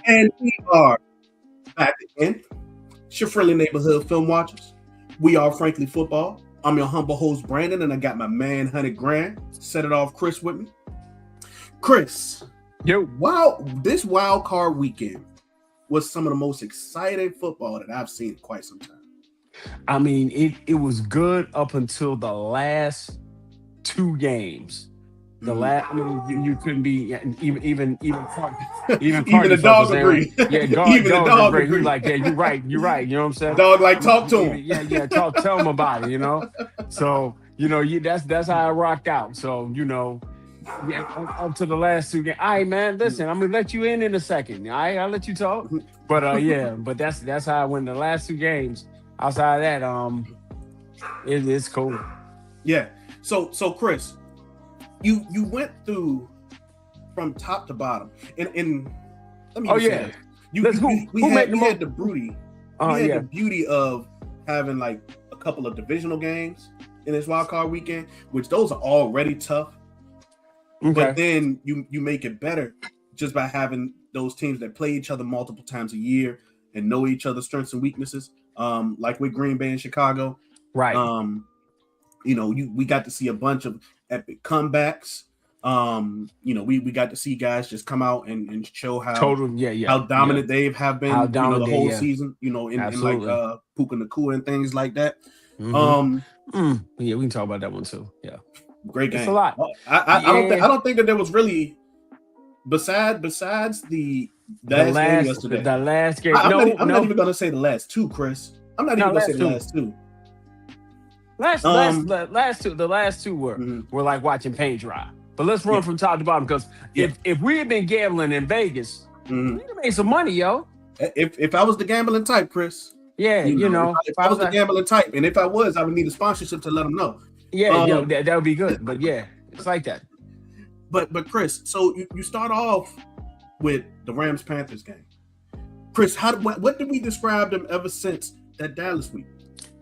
And we are back again. It's your friendly neighborhood film watchers. We are Frankly Football. I'm your humble host, Brandon, and I got my man, 100 Grand. Set it off, Chris, with me. Chris, Yo, this wild card weekend was some of the most exciting football that I've seen in quite some time. I mean, it was good up until the last two games. The last, I mean, you couldn't be yeah, even Even Cardi the folk was dog saying, agreed. yeah, Even the dog dog agree. He agreed. like, yeah, you're right. You know what I'm saying? Dog, like, talk to him. Yeah, tell him about it. So that's how I rocked out. So yeah, up to the last two games. All right, man. Listen, I'm gonna let you in a second. All right, I'll let you talk. But yeah, but that's how I went the last two games. Outside of that, it's cool. Yeah. So Chris, you went through from top to bottom, and let me Oh just say yeah, this. We who made had the we most? had the beauty Yeah, the beauty of having like a couple of divisional games in this wild card weekend, which those are already tough. But okay, then you make it better just by having those teams that play each other multiple times a year and know each other's strengths and weaknesses. Like with Green Bay and Chicago. right. Um, we got to see a bunch of epic comebacks. We got to see guys just come out and show Total, yeah, how yep. dominant they have How been, down the there, whole yeah, season, in like absolutely. Puka Nakua and things like that. Mm-hmm. Um, Yeah, we can talk about that one too. Yeah, Great it's a game. lot. I Yeah, don't think that there was really besides the last game yesterday. the last game. I'm not even gonna say the last two, Chris. I'm not even No, gonna say last the two. last two. Last two. The last two Mhm. were like watching paint dry. But let's run Yeah, from top to bottom because yeah. if we had been gambling in Vegas, Mhm. we'd have made some money, yo. If I was the gambling type, Chris, Yeah, if if I I was was the like, gambling type, and if I was, I would need a sponsorship to let them know. yeah, Um, that would be good. But yeah, it's like that. but Chris, so you start off with the Rams Panthers game. Chris, what did we describe them ever since that Dallas week?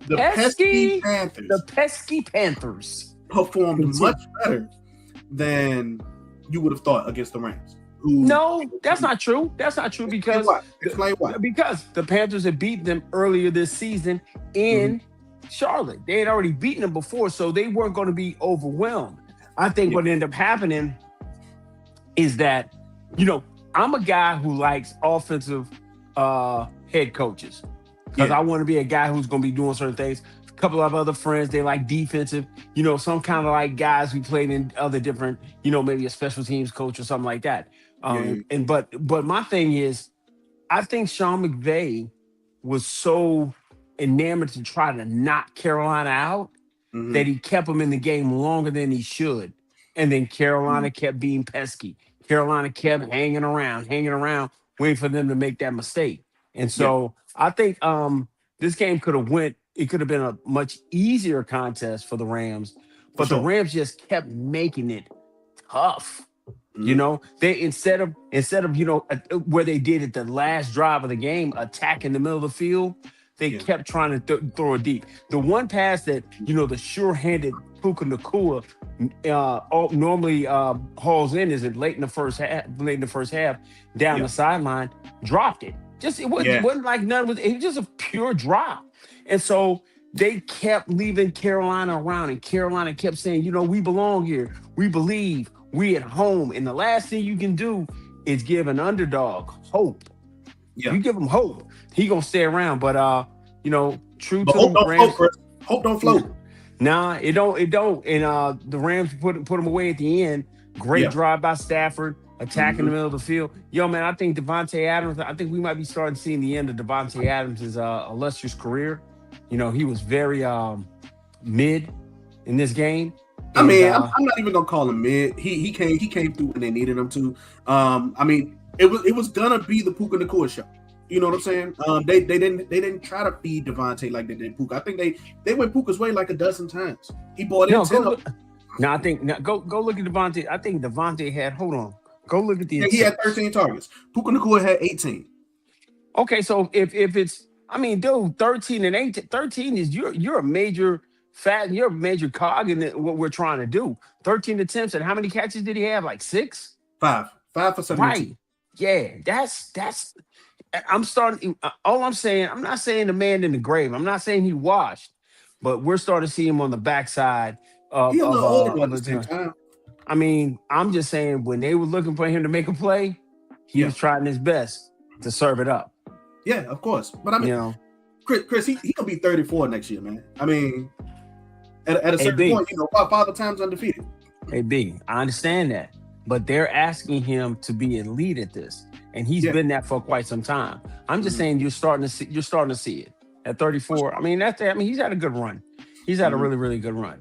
The pesky Pesky, the Panthers pesky Panthers. performed much better than you would have thought against the Rams. Who No, that's not true. That's not true explain because why? Explain why. the Panthers had beaten them earlier this season in Charlotte. They had already beaten them before, so they weren't going to be overwhelmed. I think Yeah. what ended up happening is that, I'm a guy who likes offensive head coaches because Yeah. I want to be a guy who's going to be doing certain things. A couple of other friends, they like defensive, some kind of like guys who played in other different, maybe a special teams coach or something like that. Yeah. But my thing is, I think Sean McVay was so enamored to try to knock Carolina out Mm-hmm. that he kept them in the game longer than he should. And then Carolina kept being pesky. Carolina kept hanging around, waiting for them to make that mistake. And Yeah. so I think this game could have been a much easier contest for the Rams, For but the sure. Rams just kept making it tough. Mhm. They instead of where they did at the last drive of the game, attacking the middle of the field, they Yeah. kept trying to throw it deep. The one pass that the sure-handed Puka Nakua normally hauls in is it late in the first half, down Yeah. the sideline, dropped it. Just it Yeah. wasn't like none was. It was just a pure drop, and so they kept leaving Carolina around, and Carolina kept saying, we belong here, we believe. We at home, and the last thing you can do is give an underdog hope. Yeah. You give him hope, he gonna stay around. But true But to hope the don't Rams. float, Chris. Hope don't float. Nah, it don't. And the Rams put them away at the end. Great Yeah. drive by Stafford, attacking Mhm. the middle of the field. Yo, man, I think Devontae Adams. I think we might be starting seeing the end of Devontae Adams' illustrious career. He was very mid in this game. I And mean, I'm not even gonna call him mid. He came through when they needed him to. I mean, it was gonna be the Puka Nakua show. You know what I'm saying? They didn't try to feed Devontae like they did Puka. I think they went Puka's way like a dozen times. He bought in no, go 10 of look. No, I think go look at Devontae. I think Devontae had. Hold on. Go look at the them. He had attempts. 13 targets. Puka Nakua had 18. Okay, so if it's, I mean, dude, 13 and 18, 13 is you're a major you're a major cog in what we're trying to do. 13 attempts, and how many catches did he have? Like six? Five for 72. Right. Yeah, that's. I'm starting. All I'm saying, I'm not saying the man in the grave. I'm not saying he washed, but we're starting to see him on the backside He a little older at of the same a. time. I mean, I'm just saying when they were looking for him to make a play, he Yeah, was trying his best to serve it up. yeah, of course. But I You mean, know, Chris, he gonna be 34 next year, man. I mean, at a certain AB, point, father time's undefeated. AB, I understand that, but they're asking him to be elite at this, and he's Yeah, been that for quite some time. I'm just mhm, saying you're starting to see it at 34. I mean, I mean, he's had a good run. He's had a mhm. really, really good run.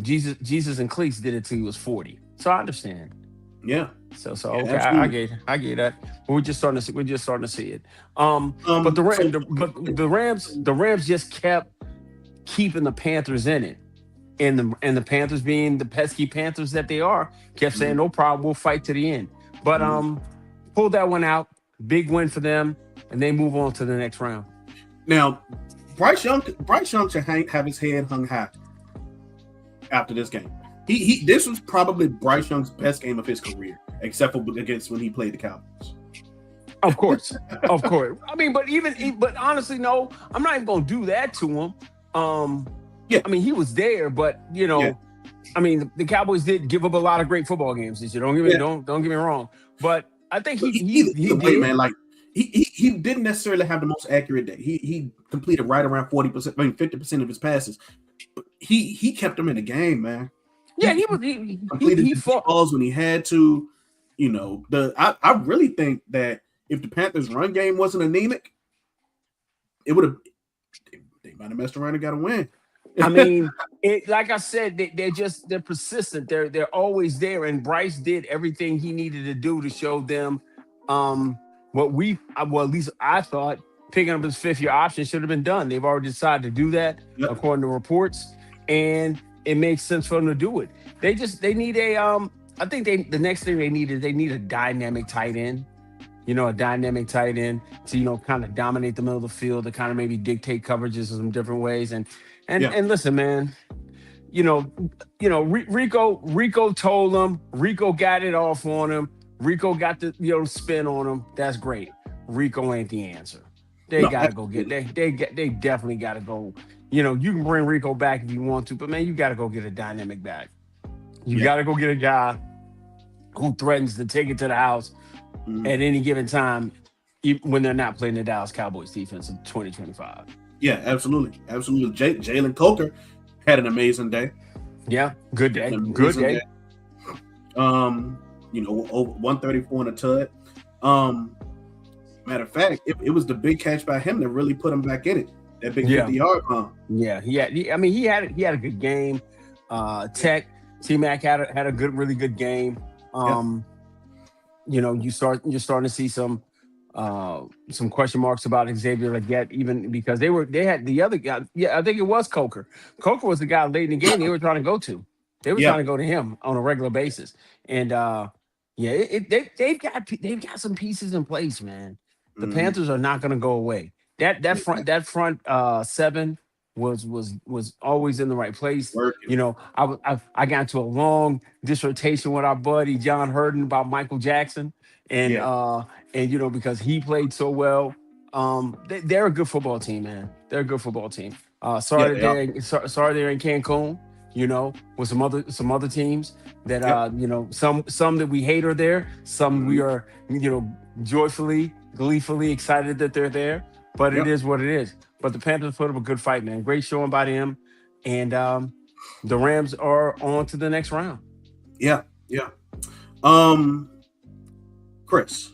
Jesus and Cleats did it till he was 40. So I understand. Yeah, So yeah, okay, absolutely. I get that. But we're just starting to see it. But So the Rams just kept keeping the Panthers in it, and the Panthers, being the pesky Panthers that they are, kept saying mhm, no problem, we'll fight to the end. But mhm. pulled that one out, big win for them, and they move on to the next round. Now, Bryce Young should have his head hung high after this game. This was probably Bryce Young's best game of his career, except for against when he played the Cowboys. Of course, of course. I mean, but honestly, no, I'm not even gonna do that to him. Yeah, I mean, he was there, but yeah, I mean, the Cowboys did give up a lot of great football games this year. yeah. Don't get me wrong, but I think But he either way, did. man, like he didn't necessarily have the most accurate day. He completed right around 40%, I mean 50% of his passes. But he kept them in the game, man. Yeah, He completed he the deep fought. balls when he had to. I really think that if the Panthers' run game wasn't anemic, it would have they might have messed around and got a win. I mean, like I said, they're persistent. They're always there, and Bryce did everything he needed to do to show them um, well, at least I thought picking up his fifth year option should have been done. They've already decided to do that Yep. according to reports, and it makes sense for them to do it. They need a I think the next thing they need a dynamic tight end. A dynamic tight end to kind of dominate the middle of the field, to kind of maybe dictate coverages in some different ways. And Yeah. listen, man, you know, Rico told him, Rico got it off on him, Rico got the spin on him. That's great. Rico ain't the answer. They No, gotta go get absolutely. they definitely gotta go. You can bring Rico back if you want to, but man, you gotta go get a dynamic back. You Yeah. gotta go get a guy who threatens to take it to the house Mhm. at any given time when they're not playing the Dallas Cowboys defense in 2025. Yeah, absolutely. Absolutely. Jalen Coker had an amazing day. Yeah, good Had day. an Good amazing day. day. Over 134 and a tud. Matter of fact, it was the big catch by him that really put him back in it. That big Yeah. 50-yard bomb. Yeah. I mean, he had a good game. Tech T Mac had a really good game. You're starting to see some question marks about Xavier Leggett, even because they had the other guy. Yeah, I think it was Coker. Coker was the guy late in the game they were trying to go to. They were Yeah. trying to go to him on a regular basis, and they've got some pieces in place, man. The Mhm. Panthers are not going to go away. That front seven was always in the right place. Working. I got into a long dissertation with our buddy John Hurden about Michael Jackson, and Yeah. because he played so well. They're a good football team, man. They're a good football team. Yeah, they are. Sorry they're in Cancun. With some other teams that Yep. some that we hate are there. Some we Mhm. are joyfully, gleefully excited that they're there. But it Yep. is what it is. But the Panthers put up a good fight, man. Great showing by them, and the Rams are on to the next round. Yeah. Yeah. Um, Chris,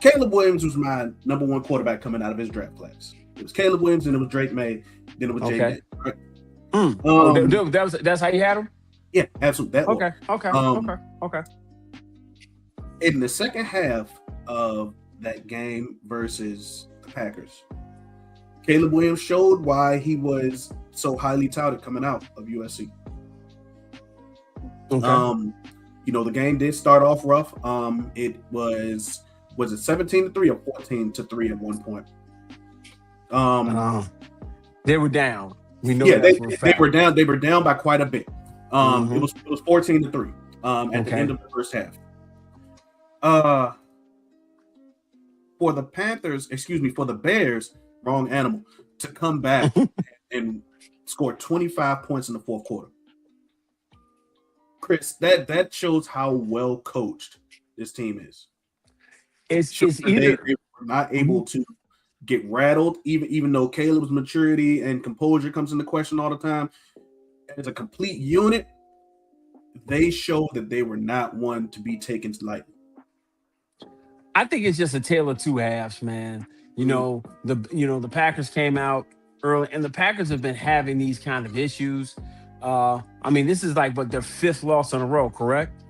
Caleb Williams was my number one quarterback coming out of his draft class. It was Caleb Williams, and it was Drake May, then it was Jay Okay. Nix, right? That's how you had them. Yeah, absolutely. That Okay. was. Okay. Um, Okay. In the second half of that game versus the Packers, Caleb Williams showed why he was so highly touted coming out of USC. Okay. The game did start off rough. It was it 17-3 or 14-3 at one point? They were down. We know Yeah, that for a they fact. were down. They were down by quite a bit. Mhm. It was 14-3 at the Okay. end of the first half. Uh, for the Panthers, excuse me, for the Bears, wrong animal, to come back and score 25 points in the fourth quarter. Chris, that shows how well coached this team is. It's either they were not able to get rattled, even though Caleb's maturity and composure comes into question all the time. As a complete unit, they showed that they were not one to be taken lightly. I think it's just a tale of two halves, man. The Packers came out early, and the Packers have been having these kind of issues. I mean, this is like their fifth loss in a row, correct?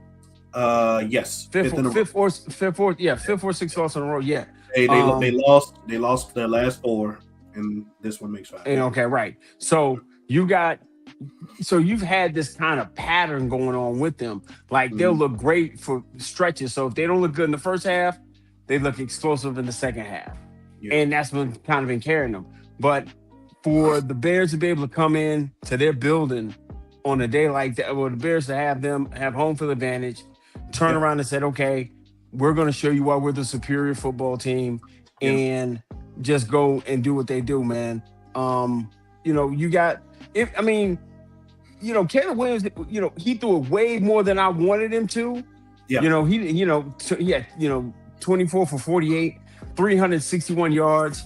Yes, fifth or sixth loss in a row. Yeah, they lost their last four, and this one makes 5. Okay, right. So you've had this kind of pattern going on with them. Like they'll look great for stretches. So if they don't look good in the first half, they look explosive in the second half. Yeah. And that's been kind of been carrying them. But for the Bears to be able to come in to their building on a day like that, or the Bears to have home field advantage, turn around and said, okay, we're going to show you why we're the superior football team, and just go and do what they do, man. Caleb Williams, he threw it way more than I wanted him to. Yeah. He had 24 for 48, 361 yards,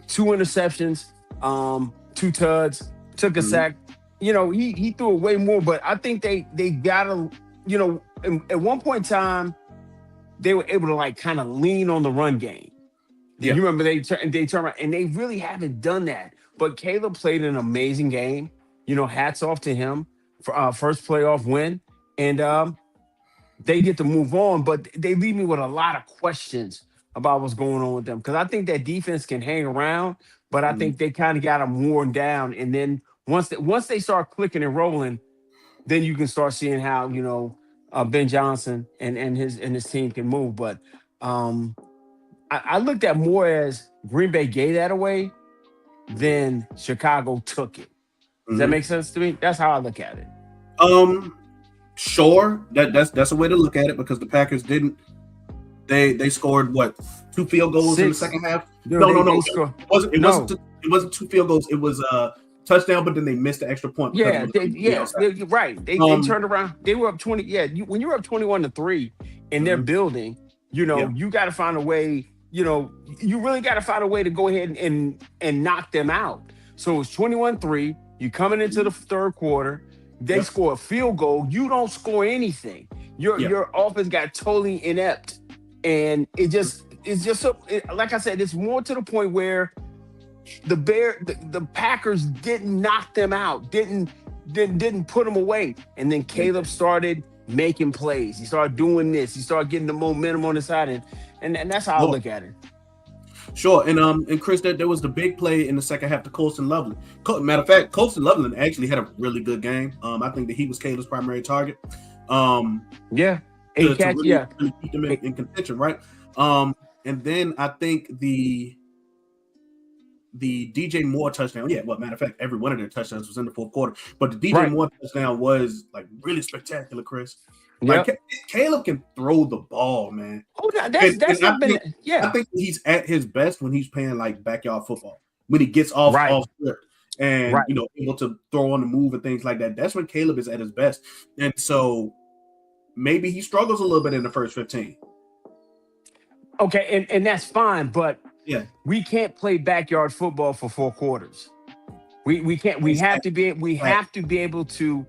2 interceptions, 2 tuds, took a sack. He threw it way more, but I think they gotta, at one point in time, they were able to kind of lean on the run game. Yeah. You remember they turned around, and they really haven't done that. But Caleb played an amazing game. Hats off to him for first playoff win. And they get to move on, but they leave me with a lot of questions about what's going on with them. Because I think that defense can hang around, but I think they kind of got them worn down. And then once they start clicking and rolling, then you can start seeing how, Ben Johnson and his team can move. But I looked at more as Green Bay gave that away than Chicago took it. Does that make sense to me? That's how I look at it. Sure. That's a way to look at it, because the Packers didn't. They scored 2 field goals 6 in the second half. No. It wasn't 2 field goals. It was a touchdown, but then they missed the extra point. Right. They turned around. They were up 20. Yeah, when you're up 21-3 in their building, you got to find a way. You really got to find a way to go ahead and knock them out. So it's 21-3. You coming into the third quarter. They score a field goal. You don't score anything. Your offense got totally inept, and it's just so. Like I said, it's more to the point where the Packers didn't knock them out, didn't put them away, and then Caleb started making plays. He started doing this. He started getting the momentum on the side, and that's how I look at it. Sure, and Chris, there was the big play in the second half to Colston Loveland. Matter of fact, Colston Loveland actually had a really good game. I think that he was Caleb's primary target. 8 catch, really keep them in contention, right? And then I think the DJ Moore touchdown. Matter of fact, every one of their touchdowns was in the fourth quarter. But the DJ Moore touchdown was really spectacular, Chris. Caleb can throw the ball, man. Oh, that's not been. I think he's at his best when he's playing backyard football. When he gets off script and able to throw on the move and things like that. That's when Caleb is at his best. And so maybe he struggles a little bit in the first 15. Okay, and that's fine, but we can't play backyard football for 4 quarters. We can't. We have to be able to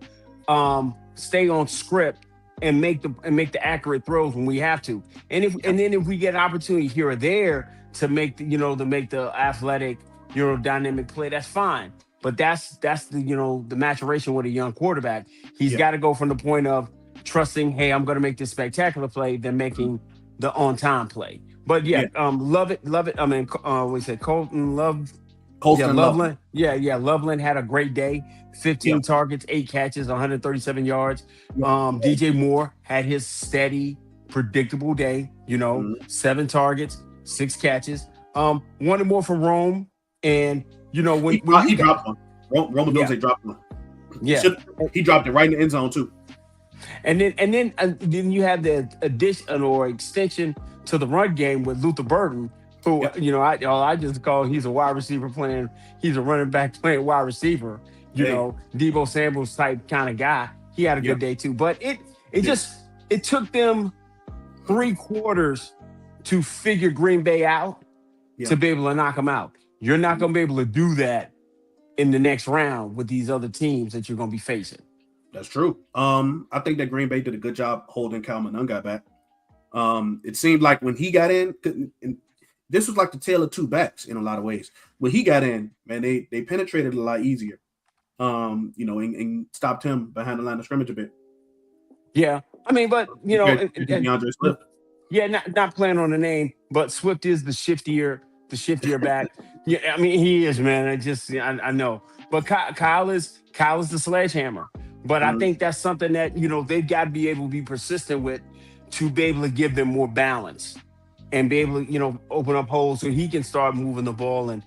stay on script and make the accurate throws when we have to. And then if we get an opportunity here or there to make the athletic, dynamic play, that's fine. But that's the maturation with a young quarterback. He's got to go from the point of trusting, hey, I'm going to make this spectacular play, than making the on-time play. But love it. I mean, we said Colston Loveland. Loveland had a great day. 15 targets, 8 catches, 137 yards. DJ Moore had his steady, predictable day. 7 targets, 6 catches. Wanted more from Rome, and when he dropped one. Rome Odunze dropped one. Yeah, he dropped it right in the end zone too. Then you have the addition or extension to the run game with Luther Burden, who Yep. I just call he's a wide receiver playing, he's a running back playing wide receiver. Hey. Debo Samuel's type kind of guy. He had a Yep. good day too, but it Yeah. it took them 3 quarters to figure Green Bay out Yeah. to be able to knock them out. You're not going to be able to do that in the next round with these other teams that you're going to be facing. That's true. I think that Green Bay did a good job holding Cal Monunga back. It seemed like when he got in, and this was like the tale of two backs in a lot of ways. When he got in, man, they penetrated a lot easier. And stopped him behind the line of scrimmage a bit. Yeah, I mean, but DeAndre Swift. Yeah, not playing on the name, but Swift is the shiftier back. Yeah, I mean he is, man. I know, but Kyle is the sledgehammer. But I think that's something that they've got to be able to be persistent with to be able to give them more balance and be able to open up holes so he can start moving the ball and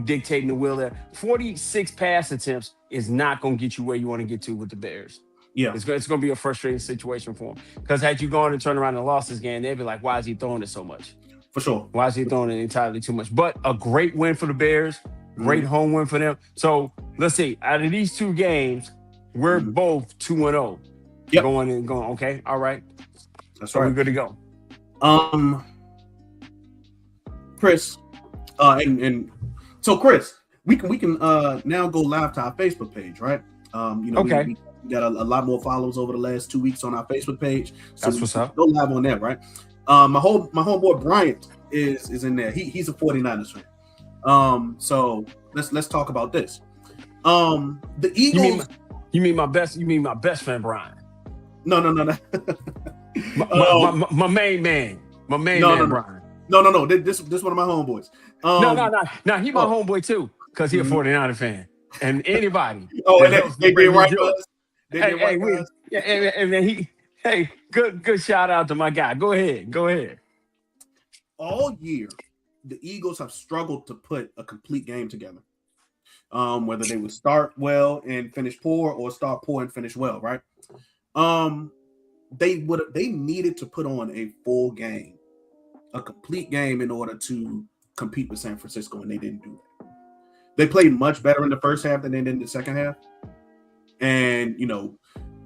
dictating the wheel there. 46 pass attempts is not going to get you where you want to get to with the Bears. Yeah, it's going to be a frustrating situation for him because had you gone and turned around and lost this game, they'd be like, why is he throwing it so much? For sure. Why is he throwing it entirely too much? But a great win for the Bears, great home win for them. So let's see, out of these two games, we're both 2-0. Yep. Going. Okay, all right. That's so right. We're good to go. Chris, and so Chris, we can now go live to our Facebook page, right? Okay. We got a lot more follows over the last 2 weeks on our Facebook page. So that's what's up. Go live on that, right? My homeboy Bryant is in there. He's a 49ers fan. So let's talk about this. The Eagles. You mean my best friend Brian? No. my main man. My main man Brian. No. This one of my homeboys. No. He my homeboy too, because he a 49er fan. And anybody. And they did right for us. And then good shout out to my guy. Go ahead. All year, the Eagles have struggled to put a complete game together. Whether they would start well and finish poor, or start poor and finish well, right? They needed to put on a full game, a complete game, in order to compete with San Francisco, and they didn't do that. They played much better in the first half than they did in the second half, and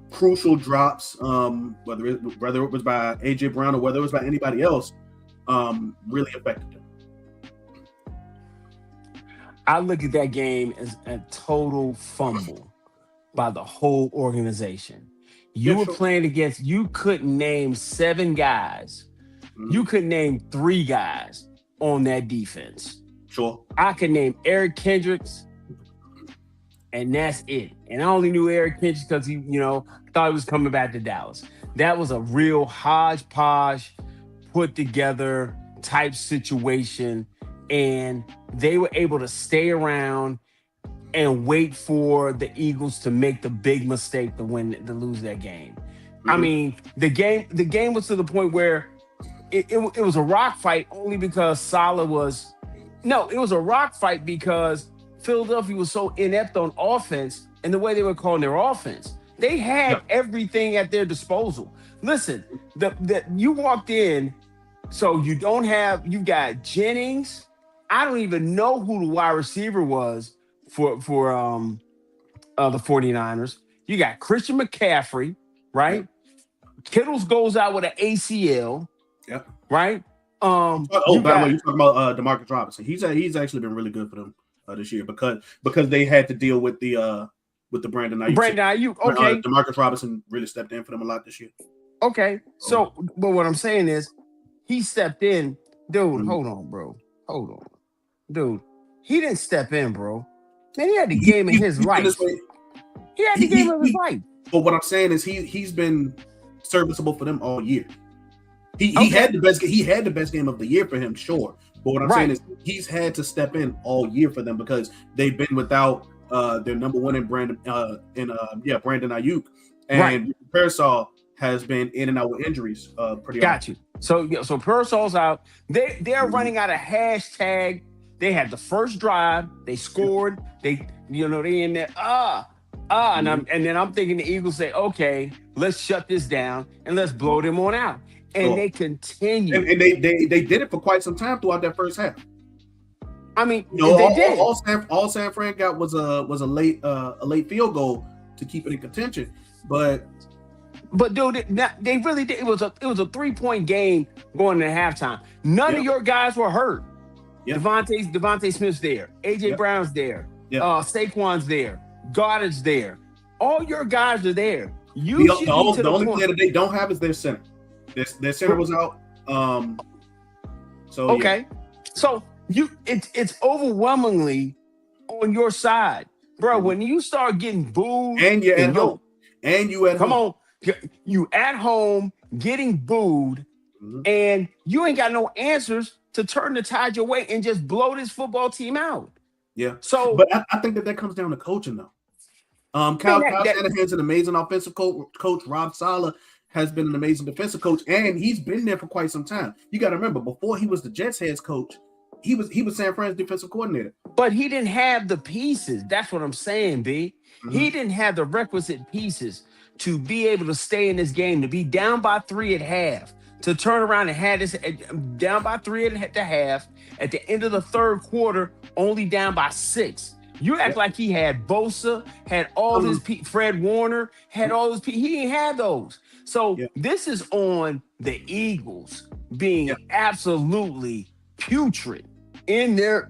crucial drops, whether it was by AJ Brown or whether it was by anybody else, really affected them. I look at that game as a total fumble by the whole organization. You couldn't name 7 guys. You could name 3 guys on that defense. Sure. I could name Eric Kendricks, and that's it. And I only knew Eric Kendricks because he, thought he was coming back to Dallas. That was a real hodgepodge, put together type situation. And they were able to stay around and wait for the Eagles to make the big mistake to lose that game. I mean, the game was to the point where it was a rock fight only because Saleh was. No, it was a rock fight because Philadelphia was so inept on offense and the way they were calling their offense. They had everything at their disposal. Listen, you walked in, so you got Jennings. I don't even know who the wide receiver was for the 49ers. You got Christian McCaffrey, right? Kittles goes out with an ACL. Yep. Right? By the way, you're talking about DeMarcus Robinson. He's actually been really good for them this year because they had to deal with the Brandon Ayuk. Okay. DeMarcus Robinson really stepped in for them a lot this year. Okay. So, but what I'm saying is, he stepped in, dude. Hold on, bro. Hold on, dude. He didn't step in, bro. Man, he had the game in his life. He had the game of his life. But what I'm saying is, he's been serviceable for them all year. He had the best game of the year for him, sure. But what I'm saying is, he's had to step in all year for them because they've been without their number one in Brandon Ayuk, and Parasol has been in and out with injuries. Pretty. Got you. So Parasol's out. They're running out of hashtag. They had the first drive. They scored. They in there. And then I'm thinking the Eagles say, okay, let's shut this down and let's blow them on out. And they continue. And they did it for quite some time throughout that first half. I mean, they did. All San Fran got was a late field goal to keep it in contention. But dude, they really did. It was a 3-point game going into halftime. None of your guys were hurt. Yep. Devontae Smith's there. AJ Brown's there. Saquon's there. Goddard's there. All your guys are there. The only player that they don't have is their center. Their center was out. So it's overwhelmingly on your side, bro. When you start getting booed, and you're at home, come on, you at home getting booed, and you ain't got no answers to turn the tide your way and just blow this football team out. Yeah. So, but I think that comes down to coaching, though. Kyle Shanahan's an amazing offensive coach. Rob Saleh has been an amazing defensive coach, and he's been there for quite some time. You got to remember, before he was the Jets head coach, he was San Fran's defensive coordinator. But he didn't have the pieces. That's what I'm saying, B. He didn't have the requisite pieces to be able to stay in this game, to be down by 3 at half, to turn around and have this down by 3 at the half. At the end of the third quarter, only down by 6. You act like he had Bosa, had all his Fred Warner, had all his He didn't have those. So this is on the Eagles being absolutely putrid in their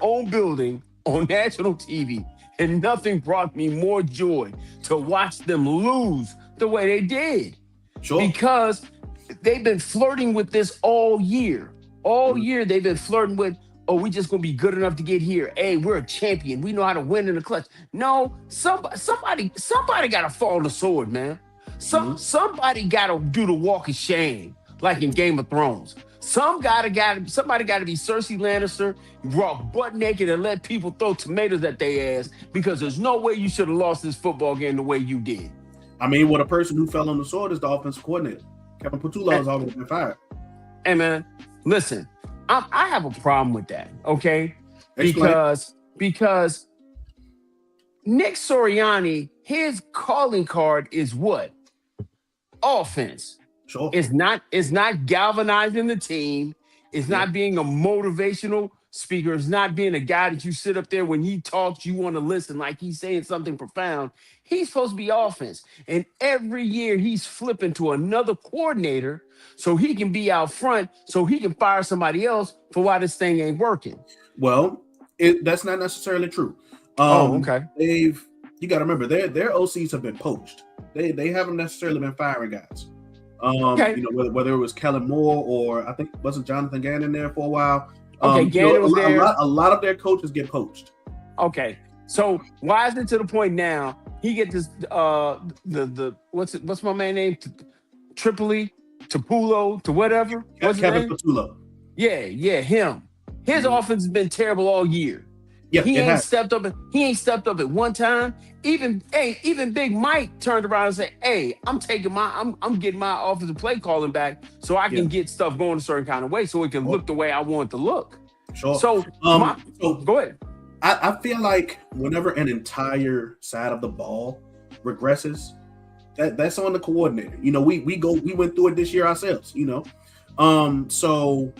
own building on national TV. And nothing brought me more joy to watch them lose the way they did. Sure. Because they've been flirting with this all year. All year they've been flirting with, oh, we just gonna be good enough to get here. Hey, we're a champion. We know how to win in the clutch. No, somebody gotta fall on the sword, man. Somebody gotta do the walk of shame, like in Game of Thrones. Somebody gotta be Cersei Lannister, walk butt naked and let people throw tomatoes at their ass, because there's no way you should have lost this football game the way you did. I mean, what a person who fell on the sword is the offensive coordinator. Kevin Patullo has already been fired. Hey, man, listen, I have a problem with that, okay? Explain. Because Nick Sirianni, his calling card is what? Offense. Sure. It's not galvanizing the team. It's not being a motivational speaker. It's not being a guy that you sit up there when he talks, you want to listen like he's saying something profound. He's supposed to be offense. And every year he's flipping to another coordinator so he can be out front, so he can fire somebody else for why this thing ain't working. Well, that's not necessarily true. Okay. You got to remember, their OCs have been poached. They haven't necessarily been firing guys. You know, whether it was Kellen Moore or I think wasn't Jonathan Gannon there for a while. Gannon was there. A lot of their coaches get poached. Okay, so why is it to the point now he get this what's my man name? Tripoli, Tapulo, to whatever. What's Kevin Patullo. Yeah, him. His offense has been terrible all year. Yeah, he ain't stepped up. He ain't stepped up at one time. Even Big Mike turned around and said, "Hey, I'm getting my offensive play calling back so I can get stuff going a certain kind of way so it can look the way I want it to look." Sure. So go ahead. I feel like whenever an entire side of the ball regresses, that's on the coordinator. You know, we went through it this year ourselves. You know, so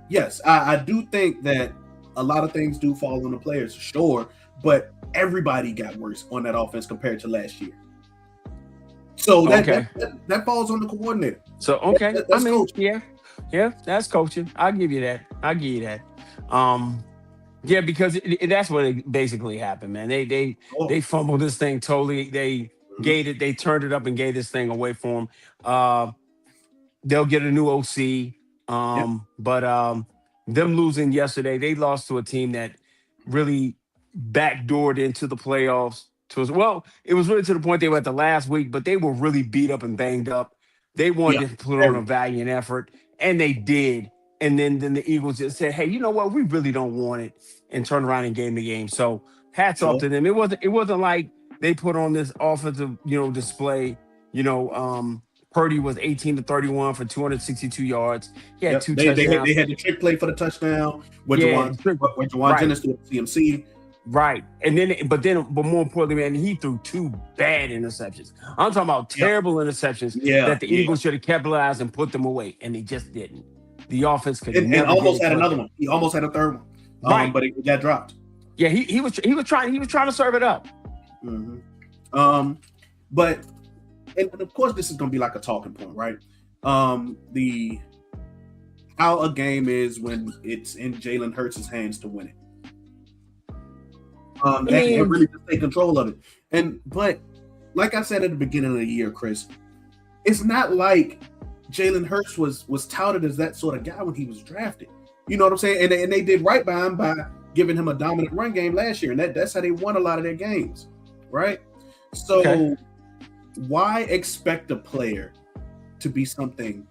yes, I do think that a lot of things do fall on the players, sure, but everybody got worse on that offense compared to last year. So that falls on the coordinator. So that's coaching. Yeah, that's coaching. I'll give you that. Yeah, because that's what it basically happened, man. They fumbled this thing totally. They turned it up and gave this thing away for them. They'll get a new OC. But them losing yesterday, they lost to a team that really backdoored into the playoffs. It was really to the point they were at the last week, but they were really beat up and banged up. They wanted to put on a valiant effort, and they did. And then the Eagles just said, "Hey, you know what? We really don't want it," and turned around and gave the game. So hats off to them. It wasn't like they put on this offensive, display. Purdy was 18-31 for 262 yards. He had 2 touchdowns. They had the trick play for the touchdown with Jawan Jennings to CMC. Right. But more importantly, man, he threw two bad interceptions. I'm talking about Yeah, terrible interceptions yeah, that the yeah. Eagles should have capitalized and put them away, and they just didn't. The offense could And never get almost it had another clicking. one. He almost had a third one. Right. But it got dropped. Yeah, he was trying to serve it up. Hmm. But and of course this is gonna be like a talking point, right? The how a game is when it's in Jalen Hurts' hands to win it. I That mean, really just take control of it. But like I said at the beginning of the year, Chris, it's not like Jalen Hurts was touted as that sort of guy when he was drafted. You know what I'm saying? And they did right by him by giving him a dominant run game last year, and that's how they won a lot of their games, right? okay. So why expect a player to be something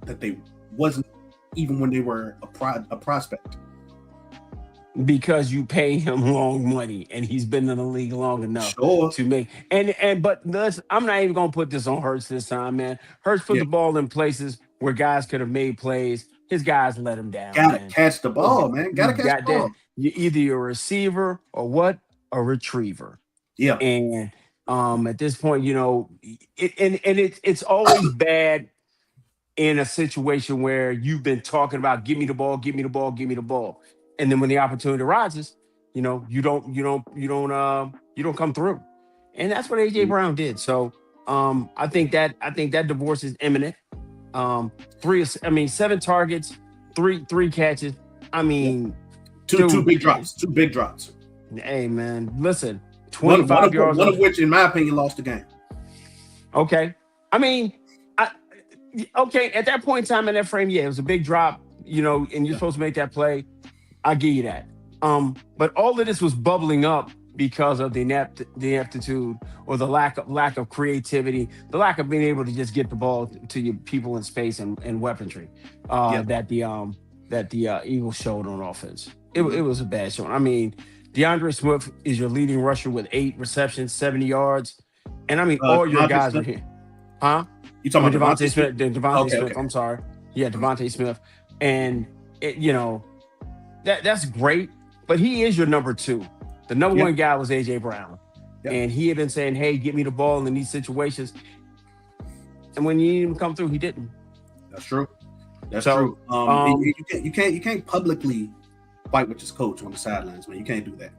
that they wasn't even when they were a prospect? Because you pay him long money and he's been in the league long enough Sure, to make but listen, I'm not even gonna put this on Hurts this time, man. Hurts put yeah, the ball in places where guys could have made plays. His guys let him down, gotta man. catch the His, ball, man. you Gotta catch the got that. ball. You either you're a receiver or what? A retriever. Yeah, And at this point, it's always bad in a situation where you've been talking about give me the ball, give me the ball, give me the ball. And then when the opportunity arises, you don't come through. And that's what AJ Brown did. So I think that divorce is imminent. Um seven targets, three catches. I yeah. mean, Two dude, big drops, two big drops. hey man, listen, One 25 yards one on. of which, in my opinion, lost the game. Okay. I mean, I okay, at that point in time in that frame, yeah, it was a big drop, and you're Yeah, supposed to make that play. I give you that. But all of this was bubbling up because of the ineptitude or the lack of creativity, the lack of being able to just get the ball to your people in space and weaponry yeah. that the Eagles showed on offense. It Mhm. was a bad show. I mean, DeAndre Swift is your leading rusher with 8 receptions, 70 yards, and I mean all your Devontae guys are Smith. here, huh? You I talking mean about Devontae Devontae Smith? Smith, Devontae Okay, Smith. okay. I'm sorry, yeah, Devontae Smith, and that's great, but he is your number two. The number Yeah, one guy was AJ Brown, yeah. and he had been saying, "Hey, get me the ball in these situations." And when you need him to come through, he didn't. That's true. That's So, true. um, You can't publicly fight with his coach on the sidelines, man. You can't do that.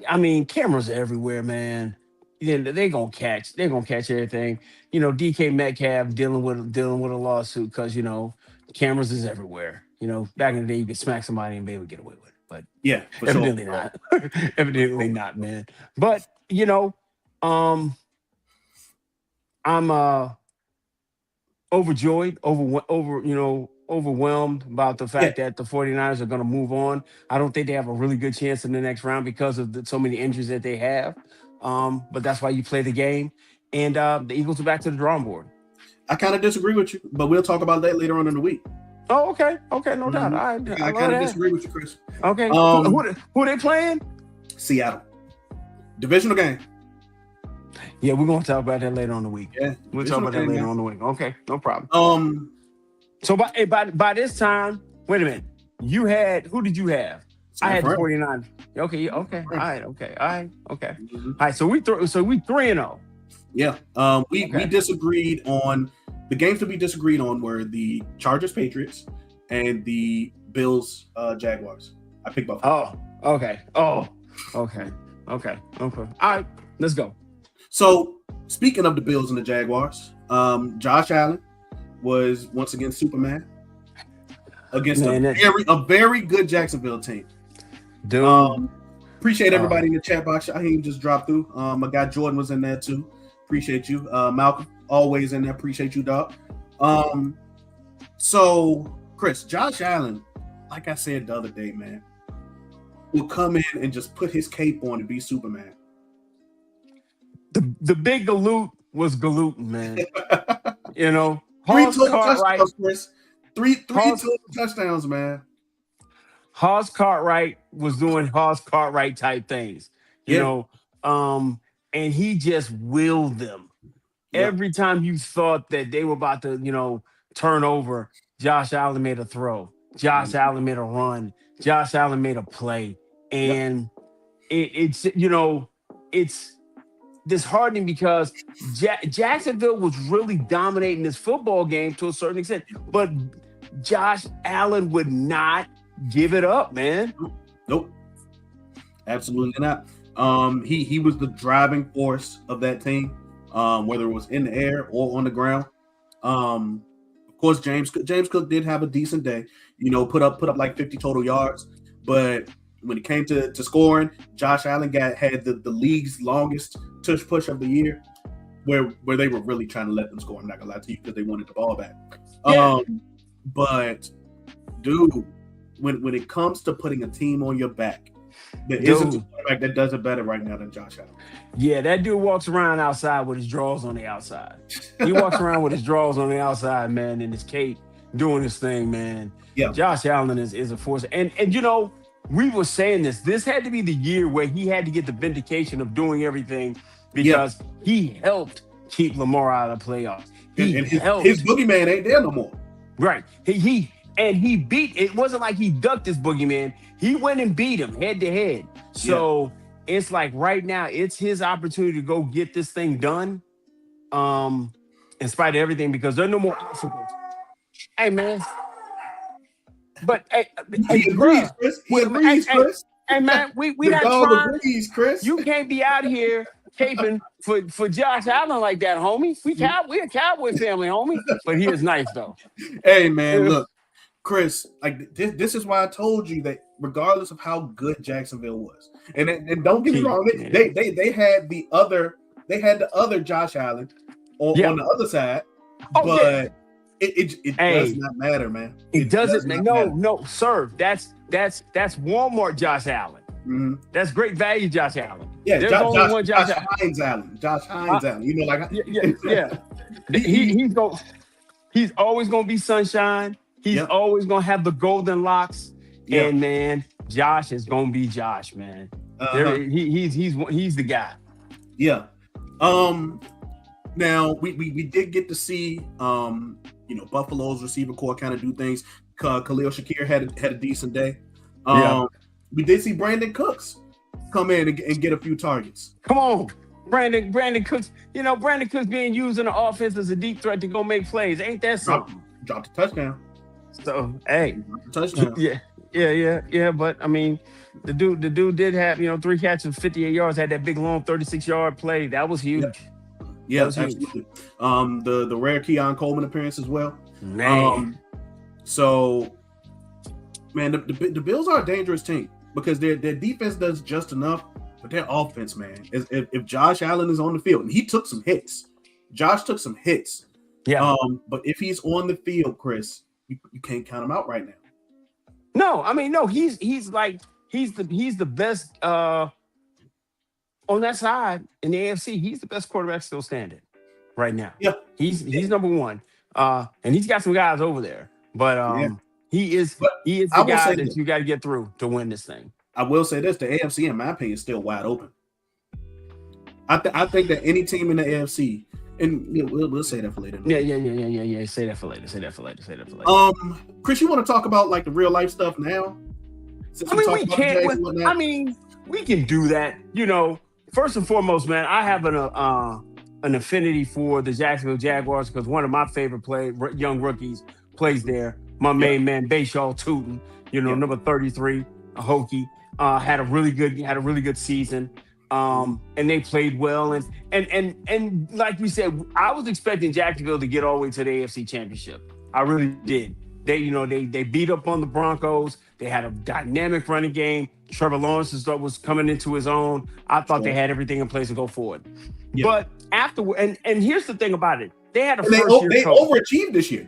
I mean, cameras are everywhere, man. They're gonna catch everything. DK Metcalf dealing with a lawsuit because cameras is everywhere. Back in the day, you could smack somebody and be able to get away with it, but Yeah, for sure. evidently not. Evidently not, man. But um, I'm overjoyed, overwhelmed about the Yeah, fact that the 49ers are going to move on. I don't think they have a really good chance in the next round because of so many injuries that they have. But that's why you play the game. And the Eagles are back to the drawing board. I kind of disagree with you, but we'll talk about that later on in the week. Oh, okay. Okay, no doubt. Mhm. I I love kind of that. disagree with you, Chris. Okay. Um, Who they playing? Seattle divisional game. Yeah, we're going to talk about that later on in the week. Yeah, We'll talk divisional about that game, later man. on in the week. Okay, no problem. So by this time, wait a minute. Who did you have? I San had the Fran. 49. Okay, yeah, okay. San All Fran. right, okay. All right, okay. Mhm. All right, so we 3-0. Yeah. We Okay. disagreed on the games that we disagreed on were the Chargers Patriots and the Bills Jaguars. I picked Buffalo. Oh, okay. Oh, okay. Okay. Okay. All right, let's go. So speaking of the Bills and the Jaguars, Josh Allen was once again Superman against Man, a very good Jacksonville team. dude. Appreciate Uh, everybody in the chat box. Shaheem just dropped through. My guy Jordan was in there too. Appreciate you. Malcolm, always in there. Appreciate you, dog. So Chris, Josh Allen, like I said the other day, man, will come in and just put his cape on and be Superman. the big galoot was galooting, man. Three Hoss total Cartwright. touchdowns, Chris. Three Hoss, total touchdowns, man. Hoss Cartwright was doing Hoss Cartwright type things, you Yeah, know, and he just willed them. yeah. Every time you thought that they were about to, turn over, Josh Allen made a throw. Josh Mhm. Allen made a run. Josh Allen made a play. Yep. And it's it's disheartening because Jacksonville was really dominating this football game to a certain extent, but Josh Allen would not give it up, man. Nope, absolutely not. He was the driving force of that team, whether it was in the air or on the ground. Of course, James Cook did have a decent day. Put up like 50 total yards, but when it came to scoring, Josh Allen had the league's longest tush push of the year, where they were really trying to let them score. I'm not gonna lie to you, because they wanted the ball back. Yeah. But dude, when it comes to putting a team on your back, there isn't a quarterback that does it better right now than Josh Allen. Yeah, that dude walks around outside with his drawers on the outside. He walks around with his drawers on the outside, man, and his cape, doing his thing, man. Yeah. Josh Allen is a force. And we were saying this had to be the year where he had to get the vindication of doing everything, because he helped keep Lamar out of the playoffs. His boogeyman ain't there no more. Right. He beat, it wasn't like he ducked his boogeyman. He went and beat him head to head. So it's like right now, it's his opportunity to go get this thing done. In spite of everything, because there are no more obstacles. Hey, man. But he agrees, Chris. He agrees, Chris. Hey, man, we not trying. Agrees, Chris. You can't be out here caping for Josh Allen like that, homie. We're a Cowboy family, homie. But he is nice, though. Hey, man, look, Chris, like this is why I told you that regardless of how good Jacksonville was, and don't get me wrong, they had the other Josh Allen on the other side, but it does not matter, man. It doesn't. No, sir. That's Walmart Josh Allen. Mm-hmm. That's great value Josh Allen. Yeah, there's only one Josh Hines Allen. Josh Hines Allen. Yeah. He's always gonna be sunshine. He's always gonna have the golden locks. Yep. And man, Josh is gonna be Josh, man. He's the guy. Yeah. Now we did get to see Buffalo's receiver core kind of do things. Khalil Shakir had a decent day. We did see Brandon Cooks come in and get a few targets. Come on, Brandon Cooks. Brandon Cooks being used in the offense as a deep threat to go make plays. Ain't that something? Dropped a touchdown. So hey, touchdown. Yeah. But I mean, the dude did have 3 catches, 58 yards. Had that big long 36-yard play. That was huge. Yeah, absolutely. The rare Keon Coleman appearance as well. Man. So, man, the Bills are a dangerous team because their defense does just enough, but their offense, man, if Josh Allen is on the field, and he took some hits. Josh took some hits. Yeah. But if he's on the field, Chris, you can't count him out right now. No, I mean, no, he's the best on that side in the AFC. He's the best quarterback still standing right now. Yeah. He's number one. And he's got some guys over there. But he is the guy that you got to get through to win this thing. I will say this, the AFC, in my opinion, is still wide open. I think that any team in the AFC, and we'll say that for later. Yeah. Say that for later. Chris, you want to talk about like the real life stuff now? We can do that. First and foremost, man, I have an affinity for the Jacksonville Jaguars because one of my favorite young rookies plays there. My main man, Bashaw Tootin, number 33, a Hokie, had a really good season. And they played well, and like we said, I was expecting Jacksonville to get all the way to the AFC Championship. I really did. They beat up on the Broncos. They had a dynamic running game. Trevor Lawrence was coming into his own. I thought they had everything in place to go forward. Yeah. But afterward, and here's the thing about it: they had they overachieved this year.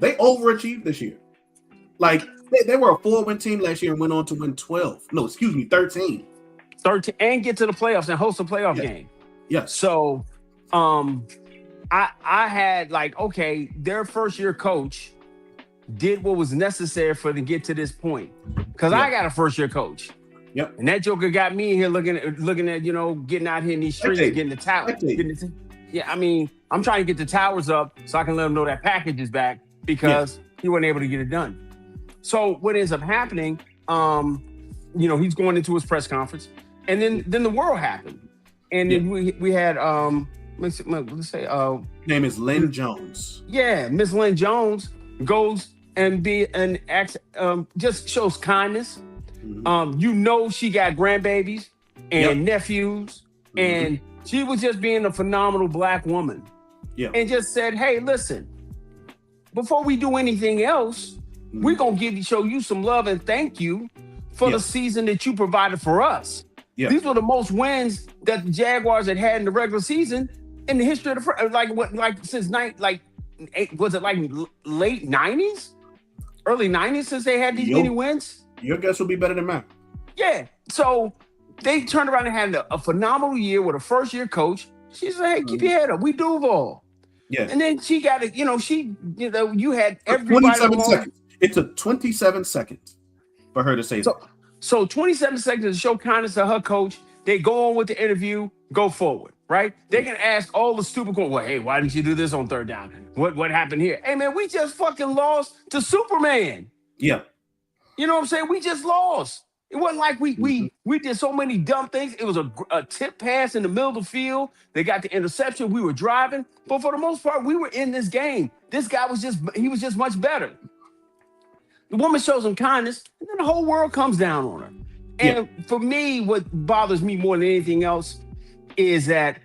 Like they were a 4-win team last year and went on to win 13. 13 and get to the playoffs and host a playoff game. Yeah. So, I had their first year coach did what was necessary for them to get to this point. Because I got a first year coach. Yep. And that joker got me here looking at getting out here in these streets, getting the tower. I'm trying to get the towers up so I can let them know that package is back because he wasn't able to get it done. So what ends up happening, he's going into his press conference. And then the world happened, and then we had let's say name is Lynn Jones. Yeah, Miss Lynn Jones goes and just shows kindness. She got grandbabies and nephews, and she was just being a phenomenal Black woman. Yeah, and just said, "Hey, listen, before we do anything else, we're gonna show you some love and thank you for the season that you provided for us." Yeah. These were the most wins that the Jaguars had in the regular season in the history of the since was it like late 90s, early 90s since they had these many wins? Your guess will be better than mine. Yeah. So they turned around and had a phenomenal year with a first-year coach. She said, "Hey, keep your head up. We Duval." Yeah. And then she got it. You had everybody. 27 seconds. It took 27 seconds for her to say that. So 27 seconds to show kindness to her coach. They go on with the interview, go forward, right? They can ask all the stupid questions. Well, hey, why didn't you do this on third down? What happened here? Hey, man, we just fucking lost to Superman. Yeah. You know what I'm saying? We just lost. It wasn't like we did so many dumb things. It was a tip pass in the middle of the field. They got the interception. We were driving. But for the most part, we were in this game. This guy was just much better. The woman shows him kindness, and then the whole world comes down on her. And for me, what bothers me more than anything else is that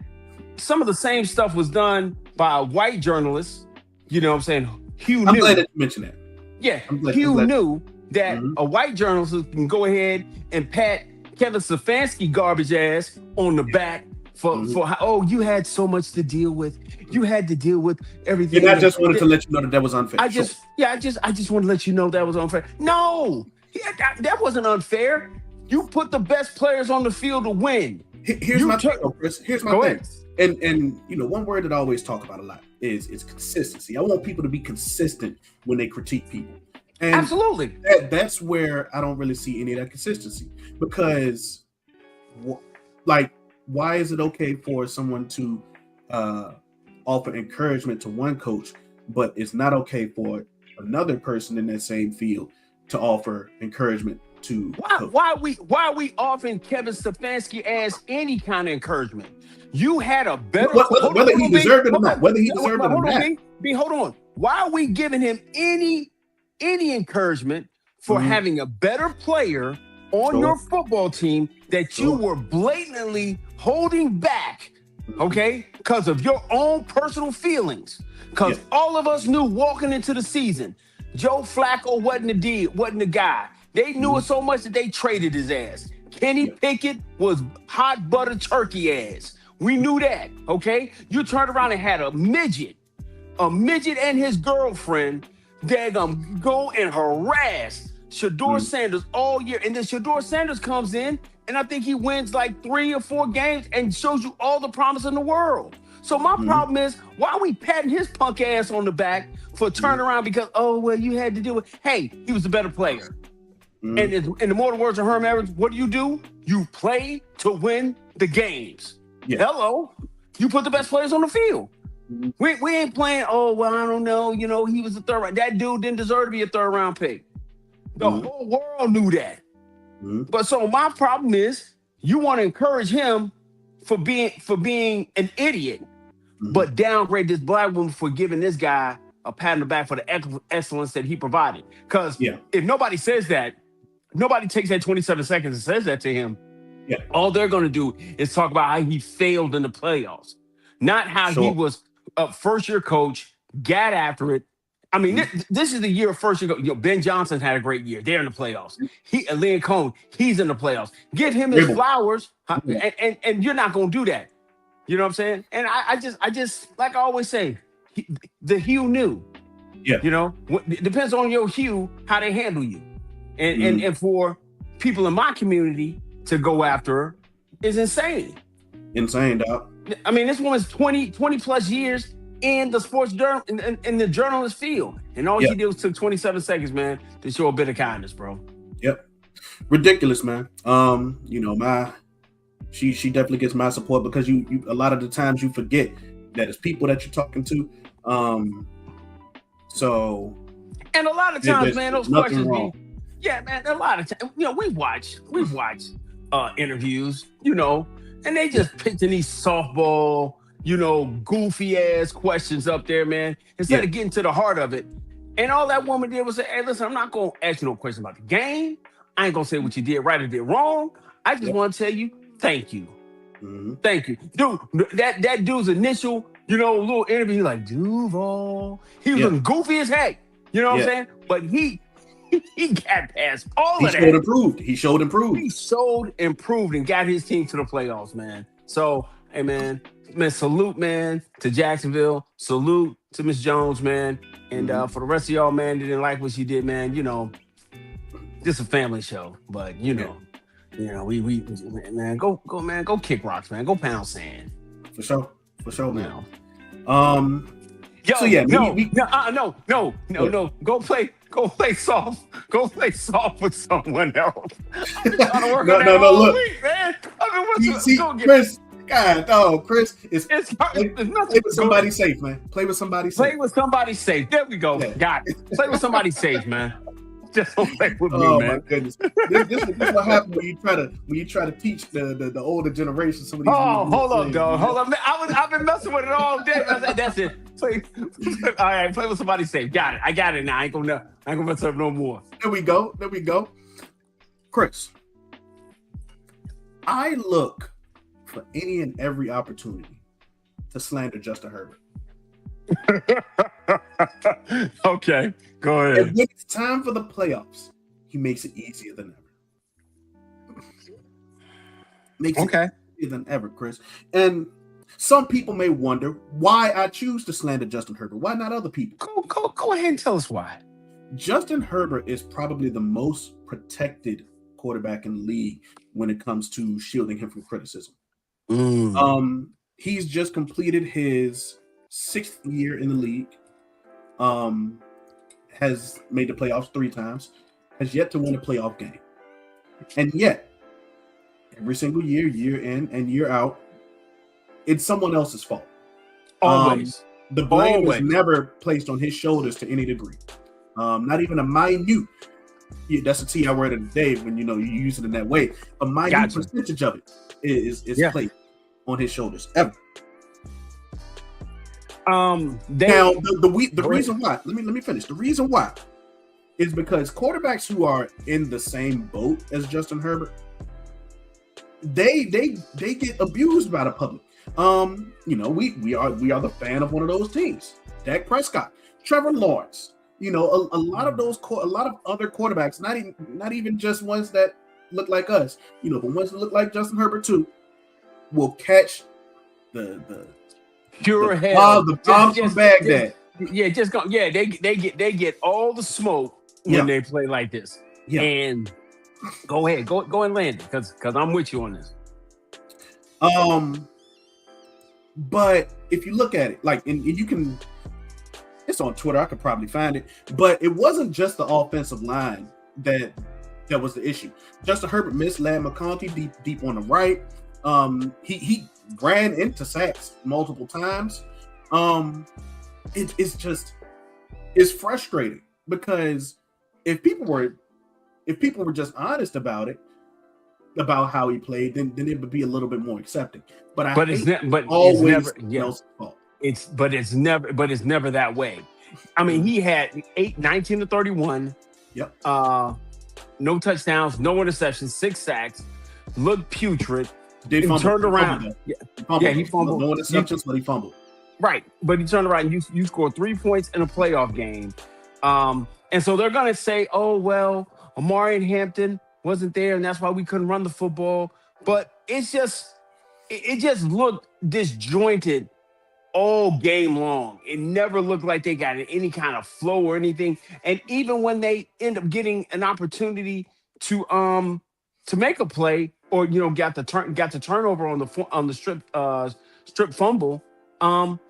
some of the same stuff was done by a white journalist. You know what I'm saying? Hugh I'm glad that you mentioned that. Yeah, Hugh knew that a white journalist can go ahead and pat Kevin Stefanski garbage ass on the back for you had so much to deal with. You had to deal with everything. And I just wanted to let you know that was unfair. I just want to let you know that was unfair. No, that wasn't unfair. You put the best players on the field to win. Here's my thing, Chris. Here's my thing. And one word that I always talk about a lot is consistency. I want people to be consistent when they critique people. And absolutely. That's where I don't really see any of that consistency, because why is it okay for someone to offer encouragement to one coach, but it's not okay for another person in that same field to offer encouragement to why are we offering Kevin Stefanski as any kind of encouragement? You had a better whether he deserved it or not. Hold on. Why are we giving him any encouragement for having a better player on your football team that you were blatantly holding back, okay, because of your own personal feelings? Because all of us knew walking into the season, Joe Flacco wasn't the guy. They knew it so much that they traded his ass. Kenny Pickett was hot butter turkey ass. We knew that, okay? You turned around and had a midget and his girlfriend go and harass Shedeur Sanders all year. And then Shedeur Sanders comes in, and I think he wins like 3 or 4 games and shows you all the promise in the world. So my problem is, why are we patting his punk ass on the back for turning around because, you had to deal with, hey, he was a better player. And in the mortal words of Herm Edwards, what do? You play to win the games. Yeah. Hello. You put the best players on the field. We ain't playing, I don't know. He was a third round. That dude didn't deserve to be a third round pick. The whole world knew that. But so my problem is, you want to encourage him for being an idiot, but downgrade this Black woman for giving this guy a pat on the back for the excellence that he provided. Because if nobody says that, nobody takes that 27 seconds and says that to him. Yeah. All they're going to do is talk about how he failed in the playoffs, not how he was a first-year coach, got after it. I mean, this is the year of first-year coach. Ben Johnson had a great year. They're in the playoffs. Lynn Cohn, he's in the playoffs. Give him his flowers, and you're not going to do that. You know what I'm saying? And I just like I always say, the Hugh knew. Yeah. It depends on your Hugh how they handle you, and for people in my community to go after her is insane. Insane, dog. I mean, this woman's 20 plus years in the sports in the journalist field, and all she did was took 27 seconds, man, to show a bit of kindness, bro. Yep, ridiculous, man. She definitely gets my support, because you a lot of the times you forget that it's people that you're talking to. So, and a lot of times, man, those questions be, man, a lot of times, we've watched interviews, and they just pitching these softball, goofy ass questions up there, man, instead of getting to the heart of it. And all that woman did was say, hey, listen, I'm not going to ask you no question about the game. I ain't going to say what you did right or did wrong. I just want to tell you, thank you. Mm-hmm. Thank you. Dude, that dude's initial, little interview, like, Duval. He was looking goofy as heck. You know what I'm saying? But he got past all of that. He showed improved. He showed improved and got his team to the playoffs, man. So, hey, man, salute, man, to Jacksonville. Salute to Miss Jones, man. And for the rest of y'all, man, that didn't like what she did, man, this a family show. But, we man, go kick rocks, man. Go pound sand. For sure, man. Yo, so yeah, no. Go play soft. Go play soft with someone else. I've been trying to work on that all week, man. Chris. God, no, Chris, play nothing. with somebody safe, man. Play with somebody safe. Play with somebody safe. There we go. Yeah. Got it. Play with somebody safe, man. Just don't play with me, man. Oh my goodness. This is what happens when you try to teach the older generation some of these. Oh, hold up, dog. Hold up. I've been messing with it all day. That's it. All right, play with somebody safe. Got it. I got it now. I ain't gonna mess up no more. There we go. Chris, I look for any and every opportunity to slander Justin Herbert. Okay, go ahead. And when it's time for the playoffs, he makes it easier than ever. Easier than ever, Chris. And some people may wonder why I choose to slander Justin Herbert. Why not other people? Go ahead and tell us why. Justin Herbert is probably the most protected quarterback in the league when it comes to shielding him from criticism. He's just completed his 6th year in the league. Has made the playoffs 3 times. Has yet to win a playoff game. And yet, every single year in and year out, it's someone else's fault. Always. The blame is never placed on his shoulders to any degree. Not even a minute. That's a T I word of the day when you use it in that way. A minute percentage of it is placed on his shoulders ever. Now the reason why, let me finish. The reason why is because quarterbacks who are in the same boat as Justin Herbert, they get abused by the public. We are the fan of one of those teams. Dak Prescott, Trevor Lawrence. A lot of other quarterbacks, not even just ones that look like us. The ones that look like Justin Herbert too, will catch the pure hell. The bomb from Baghdad. They get all the smoke when they play like this. Yeah. And go ahead, go and land it, because I'm with you on this. But if you look at it, and you can, it's on Twitter, I could probably find it, but it wasn't just the offensive line that was the issue. Justin Herbert misled McConkey deep on the right. He ran into sacks multiple times. It's frustrating, because if people were just honest about it, about how he played, then it would be a little bit more accepting. It's never that way. I mean, he had 19 to 31. Yep. No touchdowns, no interceptions, 6 sacks. Looked putrid. He turned around. He fumbled. No interceptions, but he fumbled. Right, but he turned around. You scored 3 points in a playoff game, and so they're gonna say, "Oh well, Amari Hampton wasn't there, and that's why we couldn't run the football." But it just looked disjointed all game long. It never looked like they got any kind of flow or anything. And even when they end up getting an opportunity to make a play, or got the turnover on the strip fumble,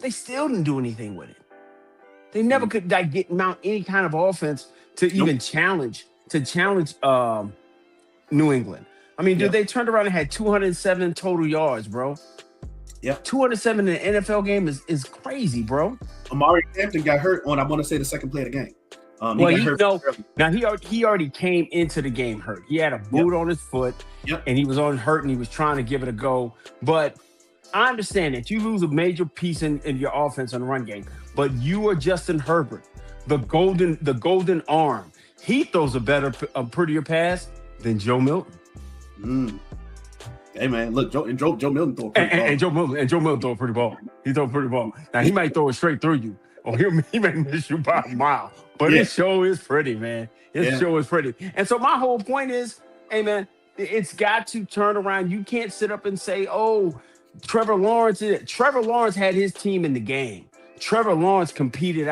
they still didn't do anything with it. They never could mount any kind of offense to even challenge New England. I mean, dude, they turned around and had 207 total yards, bro. Yeah, 207 in an NFL game is crazy, bro. Amari Hampton got hurt on, I want to say, the second play of the game. He Well, got hurt early. now he already came into the game hurt. He had a boot on his foot, and he was on hurt, and he was trying to give it a go. But I understand that you lose a major piece in your offense on the run game, but you are Justin Herbert, the golden arm. He throws a prettier pass than Joe Milton. Hey man, look, Joe Milton throw a pretty ball. And Joe Milton throw a pretty ball. He throw a pretty ball. Now he might throw it straight through you, or he may miss you by a mile. But his show is pretty, man. His show is pretty. And so my whole point is, hey man, it's got to turn around. You can't sit up and say, "Oh, Trevor Lawrence had his team in the game. Trevor Lawrence competed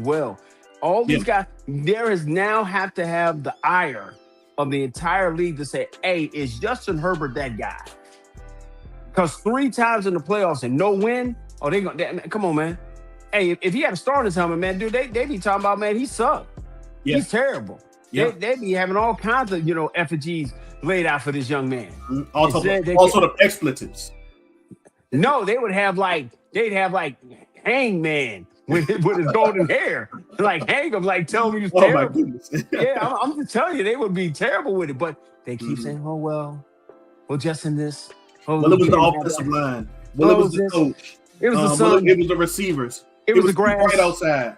well." All these guys, there is now have to have the ire of the entire league to say, "Hey, is Justin Herbert that guy?" Because 3 times in the playoffs and no win, come on, man. Hey, if he had a star in his helmet, man, dude, they be talking about, man, he sucked. Yeah. He's terrible. Yeah. They be having all kinds of, effigies laid out for this young man. Also the expletives. No, they'd have Hangman with his golden hair. Like hang him, like tell him he was terrible. My goodness. Yeah, I'm just telling you, they would be terrible with it. But they keep saying, "Oh well, just in this." Well, it was the offensive line. Well, it was the coach. It was the sun. It was the receivers. It was the grass right outside.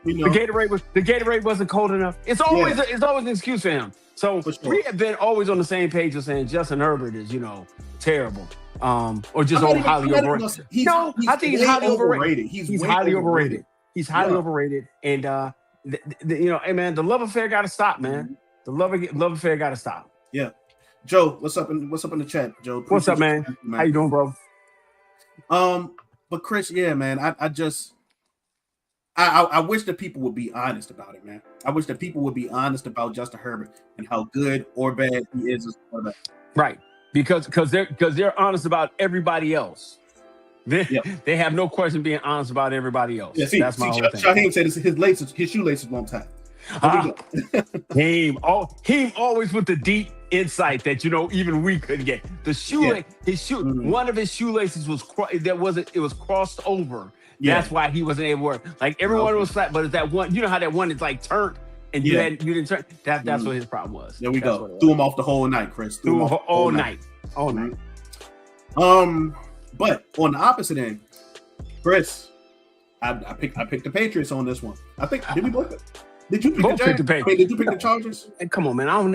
The Gatorade wasn't cold enough. It's always an excuse for him. So we have been always on the same page of saying Justin Herbert is terrible, or just highly overrated. I think he's highly overrated. He's highly overrated. He's highly overrated, and hey man, the love affair got to stop, man. The love affair got to stop. Yeah, Joe, what's up in the chat, Joe? Appreciate what's up, man? How you doing, bro? But Chris, yeah, man, I wish that people would be honest about it, man. I wish that people would be honest about Justin Herbert and how good or bad he is as a quarterback. Right, because they're honest about everybody else. They have no question being honest about everybody else. Yeah, that's my whole thing. Shaheem said his shoelaces won't tie. He always with the deep insight that even we couldn't get. The shoelace, one of his shoelaces was crossed over. Yeah. That's why he wasn't able to work. Like everyone was flat, but it's that one. You know how that one is like turned, and you didn't turn. That's what his problem was. There we go. Threw him off the whole night, Chris. Threw him all night. All night. But on the opposite end, Chris, I picked the Patriots on this one. I think did we both? Did you pick the Patriots? Did you pick the Chargers? Come on, man. I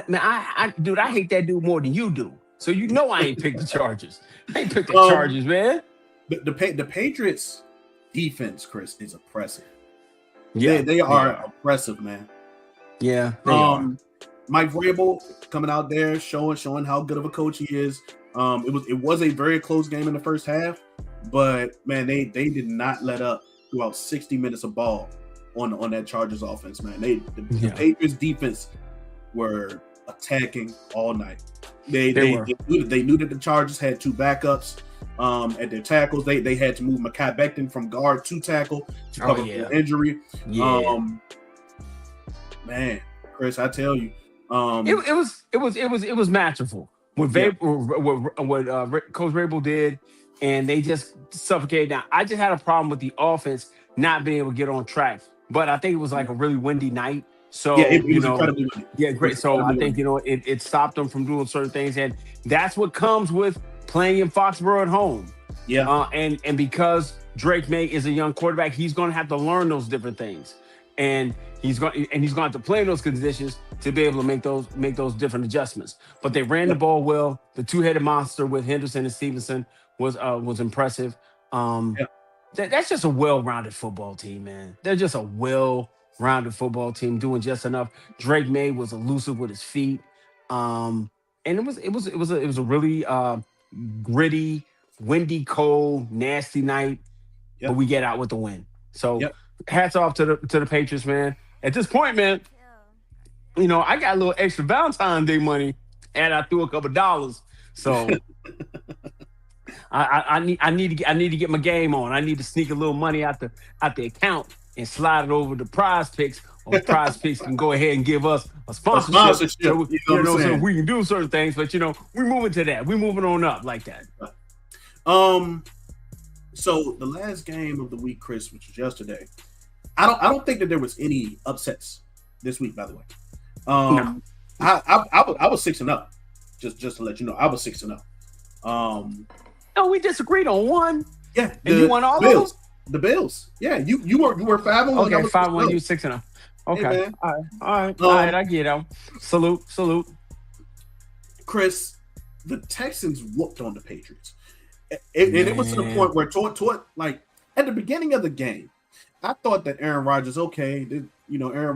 hate that dude more than you do. So I ain't picked the Chargers. I ain't picked the Chargers, man. The Patriots defense, Chris, is oppressive. Yeah, they are oppressive, man. Yeah. Mike Vrabel coming out there showing how good of a coach he is. It was a very close game in the first half, but man, they did not let up throughout 60 minutes of ball on that Chargers offense, man. The Patriots defense were attacking all night. They knew that the Chargers had 2 backups at their tackles. They had to move Mekhi Becton from guard to tackle to cover the injury. Yeah. Man, Chris, I tell you, it was masterful. What Coach Vrabel did, and they just suffocated down. I just had a problem with the offense not being able to get on track. But I think it was like a really windy night. So, it was incredibly windy. Yeah, great. So I think, it stopped them from doing certain things. And that's what comes with playing in Foxborough at home. Yeah. And because Drake May is a young quarterback, he's going to have to learn those different things. And he's going to have to play in those conditions to be able to make those different adjustments. But they ran the ball well. The 2-headed monster with Henderson and Stevenson was impressive. That's just a well-rounded football team, man. They're just a well-rounded football team doing just enough. Drake May was elusive with his feet, and it was a really gritty, windy, cold, nasty night. But we get out with the win. So hats off to the Patriots, man. At this point, man, I got a little extra Valentine's Day money, and I threw a couple dollars. So. I need to get my game on. I need to sneak a little money out the account and slide it over to Prize Picks. Or Prize Picks can go ahead and give us a sponsorship. So we can do certain things. But we're moving to that. We're moving on up like that. So the last game of the week, Chris, which was yesterday, I don't think that there was any upsets this week. By the way, No. I was 6-0. Just to let you know, I was 6-0. No, we disagreed on one. Yeah, And you won all Bills. those? The Bills. Yeah, you were 5-1. Okay, 5-1, you 6-0. Okay. man. All right, I get it. Salute. Chris, the Texans whooped on the Patriots. And it was to the point where toward like at the beginning of the game, I thought that Aaron Rodgers, Aaron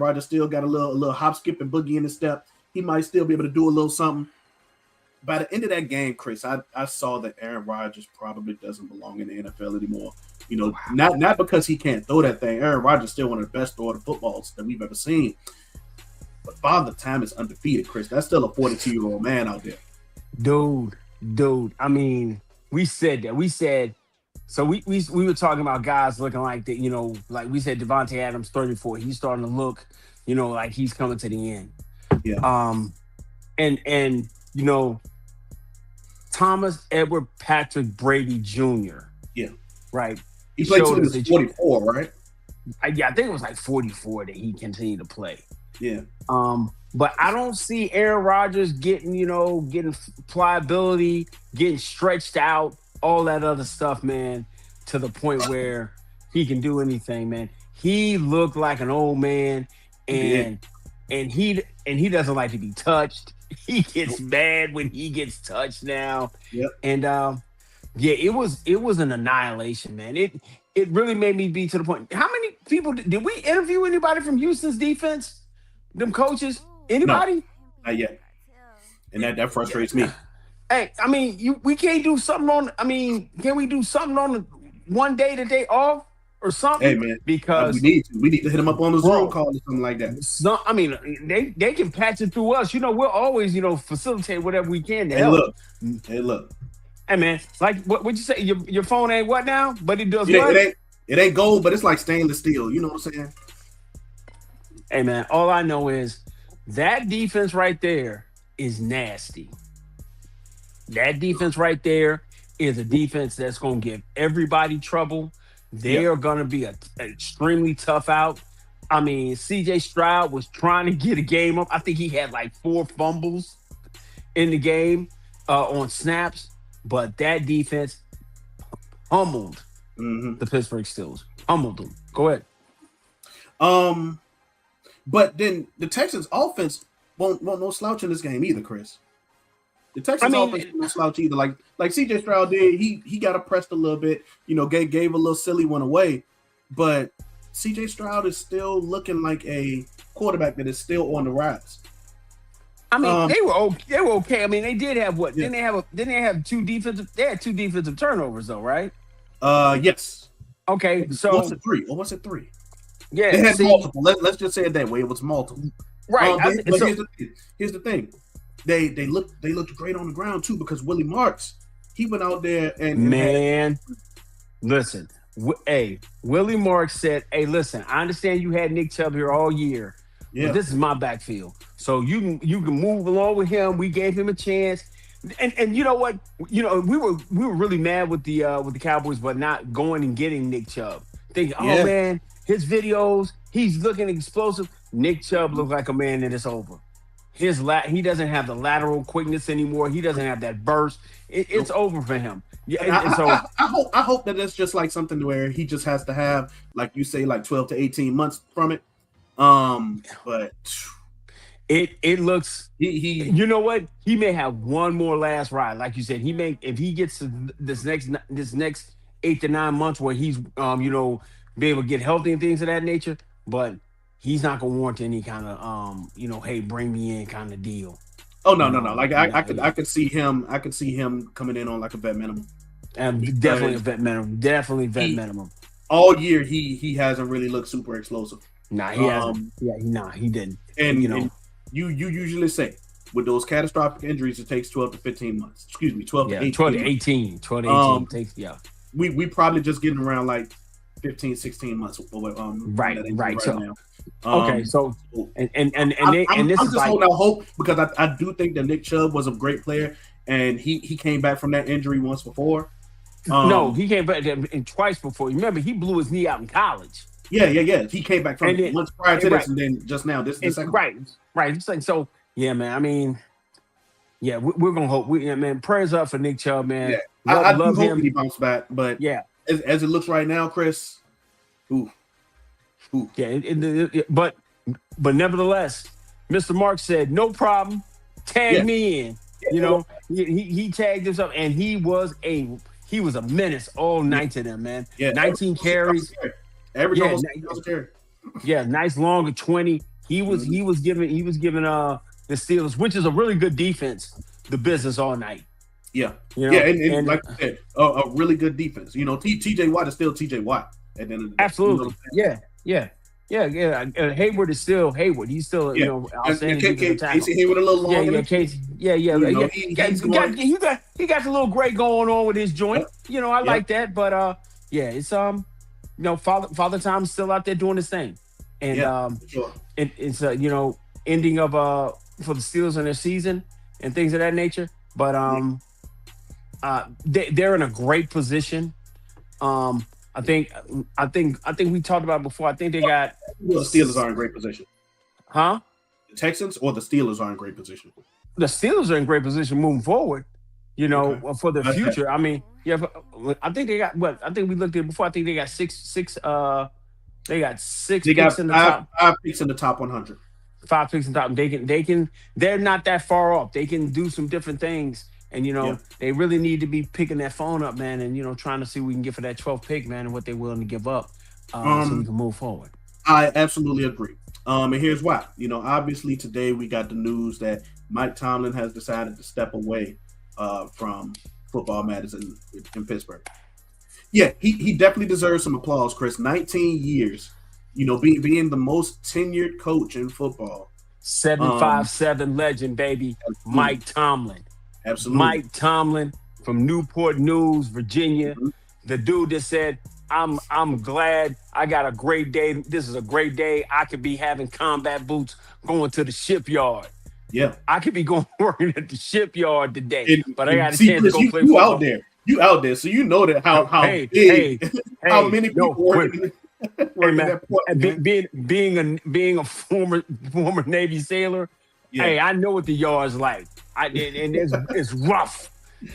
Rodgers still got a little hop, skip, and boogie in his step. He might still be able to do a little something. By the end of that game, Chris, I saw that Aaron Rodgers probably doesn't belong in the NFL anymore. Not because he can't throw that thing. Aaron Rodgers is still one of the best throwers of footballs that we've ever seen. But Father Time is undefeated, Chris. That's still a 42-year-old man out there. Dude. I mean, we said that. We said so. We were talking about guys looking like that. Like we said, Devontae Adams, 34. He's starting to look, like he's coming to the end. Yeah. And Thomas Edward Patrick Brady Jr. Yeah. Right. He played till he was 44, right? I think it was like 44 that he continued to play. Yeah. But I don't see Aaron Rodgers getting pliability, getting stretched out, all that other stuff, man, to the point where he can do anything, man. He looked like an old man, and he doesn't like to be touched. He gets mad when he gets touched now. Yep. And it was an annihilation, man. It really made me be to the point. How many people did we interview anybody from Houston's defense? Them coaches? Anybody? No, not yet. And that frustrates me. Hey, I mean, we can't do something on. I mean, can we do something on the one day that they off or something? Hey man, because we need to hit them up on the Zoom call or something like that. I mean, they can patch it through us. We'll always facilitate whatever we can to help. Look. Hey man, like what would you say? Your phone ain't what now? But it does what? It ain't gold, but it's like stainless steel. You know what I'm saying? Hey man, all I know is that defense right there is nasty. That defense right there is a defense that's going to give everybody trouble. They are going to be an extremely tough out. I mean, CJ Stroud was trying to get a game up. I think he had like 4 fumbles in the game on snaps, but that defense pummeled the Pittsburgh Steelers. Pummeled them. Go ahead. But then the Texans offense won't no slouch in this game either, Chris. The Texans offense won't no slouch either. Like CJ Stroud did, he got oppressed a little bit, gave a little silly one away. But CJ Stroud is still looking like a quarterback that is still on the rise. I mean, they were okay. I mean, they did have what? Yeah. Didn't they have 2 defensive? They had 2 defensive turnovers though, right? Yes. Okay, so was it 3? Or was it 3? Yeah, they had multiple. Let's just say it that way. It was multiple. Right. But here's the thing. They looked great on the ground too because Willie Marks, he went out there and listen. Willie Marks said, "Hey, listen. I understand you had Nick Chubb here all year, but this is my backfield, so you can move along with him. We gave him a chance." And you know what? We were really mad with the Cowboys, but not going and getting Nick Chubb. Thinking, oh man, his videos, he's looking explosive. Nick Chubb looks like a man that is over. He doesn't have the lateral quickness anymore. He doesn't have that burst. It's over for him. Yeah, and so I hope that it's just like something where he just has to have, like you say, like 12 to 18 months from it. But it looks he you know what? He may have one more last ride, like you said. He may, if he gets to this next 8 to 9 months where he's be able to get healthy and things of that nature, but he's not gonna warrant any kind of hey, bring me in kind of deal. Oh no. Like I could see him coming in on like a vet minimum. Definitely a vet minimum. Definitely vet minimum. All year he hasn't really looked super explosive. Nah, he hasn't. Yeah, he didn't. And and you usually say with those catastrophic injuries it takes 12 to 15 months. Excuse me, 12 to 18. 12 to 18. 12 to 18 takes We probably just getting around like 15, 16 months. Right. So now. Okay, so and this I'm is just like, holding out hope because I do think that Nick Chubb was a great player and he came back from that injury once before. No, he came back and twice before. Remember, he blew his knee out in college. Yeah. He came back from And then, months prior to right, this, and then just now this is the and, second. right. It's like, so, yeah, man. I mean, yeah, we're gonna hope. Yeah, man. Prayers up for Nick Chubb, man. Yeah, Love, I do love hope him. he bounce back, but Yeah, as it looks right now, Chris, ooh, yeah. But nevertheless, Mr. Mark said, no problem. Tag Yeah. me in. You know, he tagged himself, and he was a menace all night to them, man. Yeah, 19 carries. Average Yeah, almost 6,000 carry. Yeah, nice long 20. He was giving the Steelers, which is a really good defense, the business all night. Yeah, You know? yeah, and like I said, a really good defense. You know, TJ Watt is still TJ Watt at the end of the day. Absolutely. Yeah. Hayward is still Hayward. He's still, Yeah. outstanding. Casey Hayward a little longer. Yeah, Casey. Yeah. You know, He got the little gray going on with his joint. You know, I like that. But it's Father Time's still out there doing his thing, and sure. it's ending of for the Steelers in their season and things of that nature. But they're in a great position. I think we talked about it before. I think they got the Steelers are in great position. Huh? The Texans or the Steelers are in great position. The Steelers are in great position moving forward. For the future. I mean, I think they got what? I think we looked at it before. I think they got six. They got six picks in the top. 5 picks in the top 100. 5 picks in the top. They can. They're not that far off. They can do some different things. And they really need to be picking that phone up, man, and trying to see what we can get for that 12th pick, man, and what they're willing to give up, so we can move forward. I absolutely agree. And here's why. Obviously today we got the news that Mike Tomlin has decided to step away from Football Matters in Pittsburgh. Yeah, he definitely deserves some applause, Chris. 19 years, being the most tenured coach in football. 757 legend, baby. Absolutely. Mike Tomlin. Absolutely. Mike Tomlin from Newport News, Virginia. Mm-hmm. The dude that said, I'm glad I got a great day. This is a great day. I could be having combat boots going to the shipyard. Yeah. I could be working at the shipyard today. But I got a chance to go play football. You out there. So you know that how many people working being a former Navy sailor. Yeah. Hey, I know what the yard's like. And it's rough.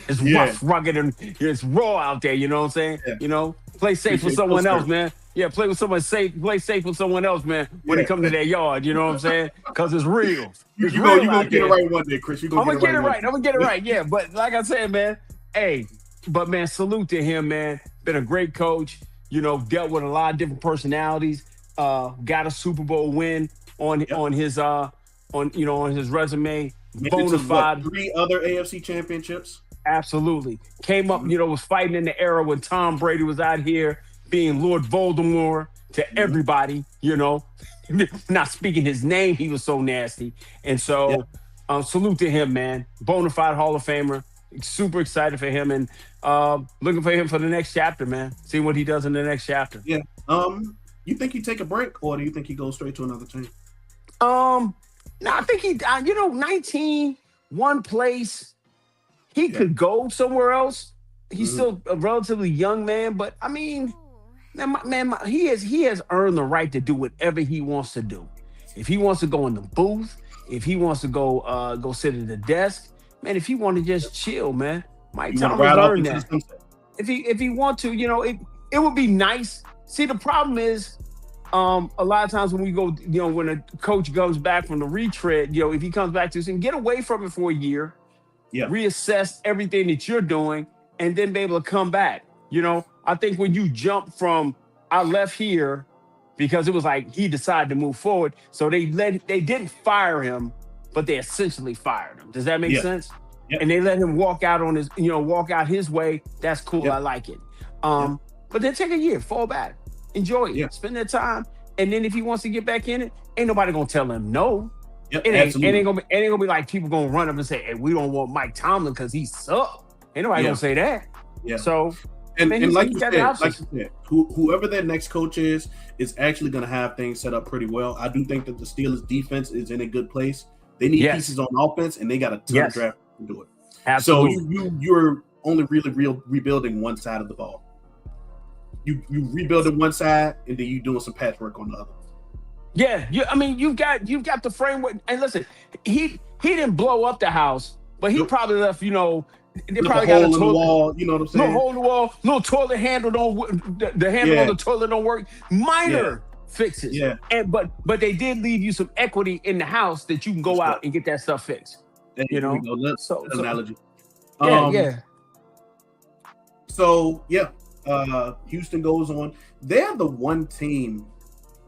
It's rough, rugged, and it's raw out there. You know what I'm saying? Yeah. Play safe with someone else, man. Yeah, play safe with someone else, man, when it comes to their yard. You know what I'm saying? Because it's real. You're going to get it right one day, Chris. I'm going to get it right. I'm going to get it right, yeah. But like I said, man, man, salute to him, man. Been a great coach. Dealt with a lot of different personalities. Got a Super Bowl win on his resume. Bonafide. 3 other AFC championships. Absolutely. Came up, was fighting in the era when Tom Brady was out here being Lord Voldemort to everybody, not speaking his name. He was so nasty. And so salute to him, man. Bonafide Hall of Famer. Super excited for him and looking for him for the next chapter, man. See what he does in the next chapter. Yeah. You think he take a break or do you think he goes straight to another team? No, I think he, 19, one place. He could go somewhere else. He's still a relatively young man, but I mean, he has earned the right to do whatever he wants to do. If he wants to go in the booth, if he wants to go sit at the desk, man. If he want to just chill, man, Mike Tomlin's earned that. If he want to, it would be nice. See, the problem is, a lot of times when we go, when a coach comes back from the retread, if he comes back to us and get away from it for a year, reassess everything that you're doing, and then be able to come back. I think when you jump from I left here because it was like he decided to move forward, so they didn't fire him, but they essentially fired him. Does that make sense? Yeah. And they let him walk out on his, walk out his way. That's cool. Yeah. I like it. But then take a year, fall back. Enjoy it. Yeah. Spend that time. And then if he wants to get back in it, ain't nobody gonna tell him no. Yep, it ain't gonna be like people gonna run up and say, hey, we don't want Mike Tomlin because he sucked. Ain't nobody gonna say that. Yeah. So and like you said, whoever their next coach is actually gonna have things set up pretty well. I do think that the Steelers defense is in a good place. They need pieces on offense and they got a ton of draft to do it. Absolutely. So you're only really rebuilding one side of the ball. you rebuilding one side and then you doing some patchwork on the other. Yeah, I mean, you've got the framework. And listen, he didn't blow up the house, but he probably left. They probably got a hole in the toilet wall. You know what I'm saying? little hole in the wall, little toilet handle the handle on the toilet don't work. Minor fixes. Yeah. And but they did leave you some equity in the house that you can go out and get that stuff fixed. There You know? we go. That's So- an analogy. Yeah. So Houston goes on. They're the one team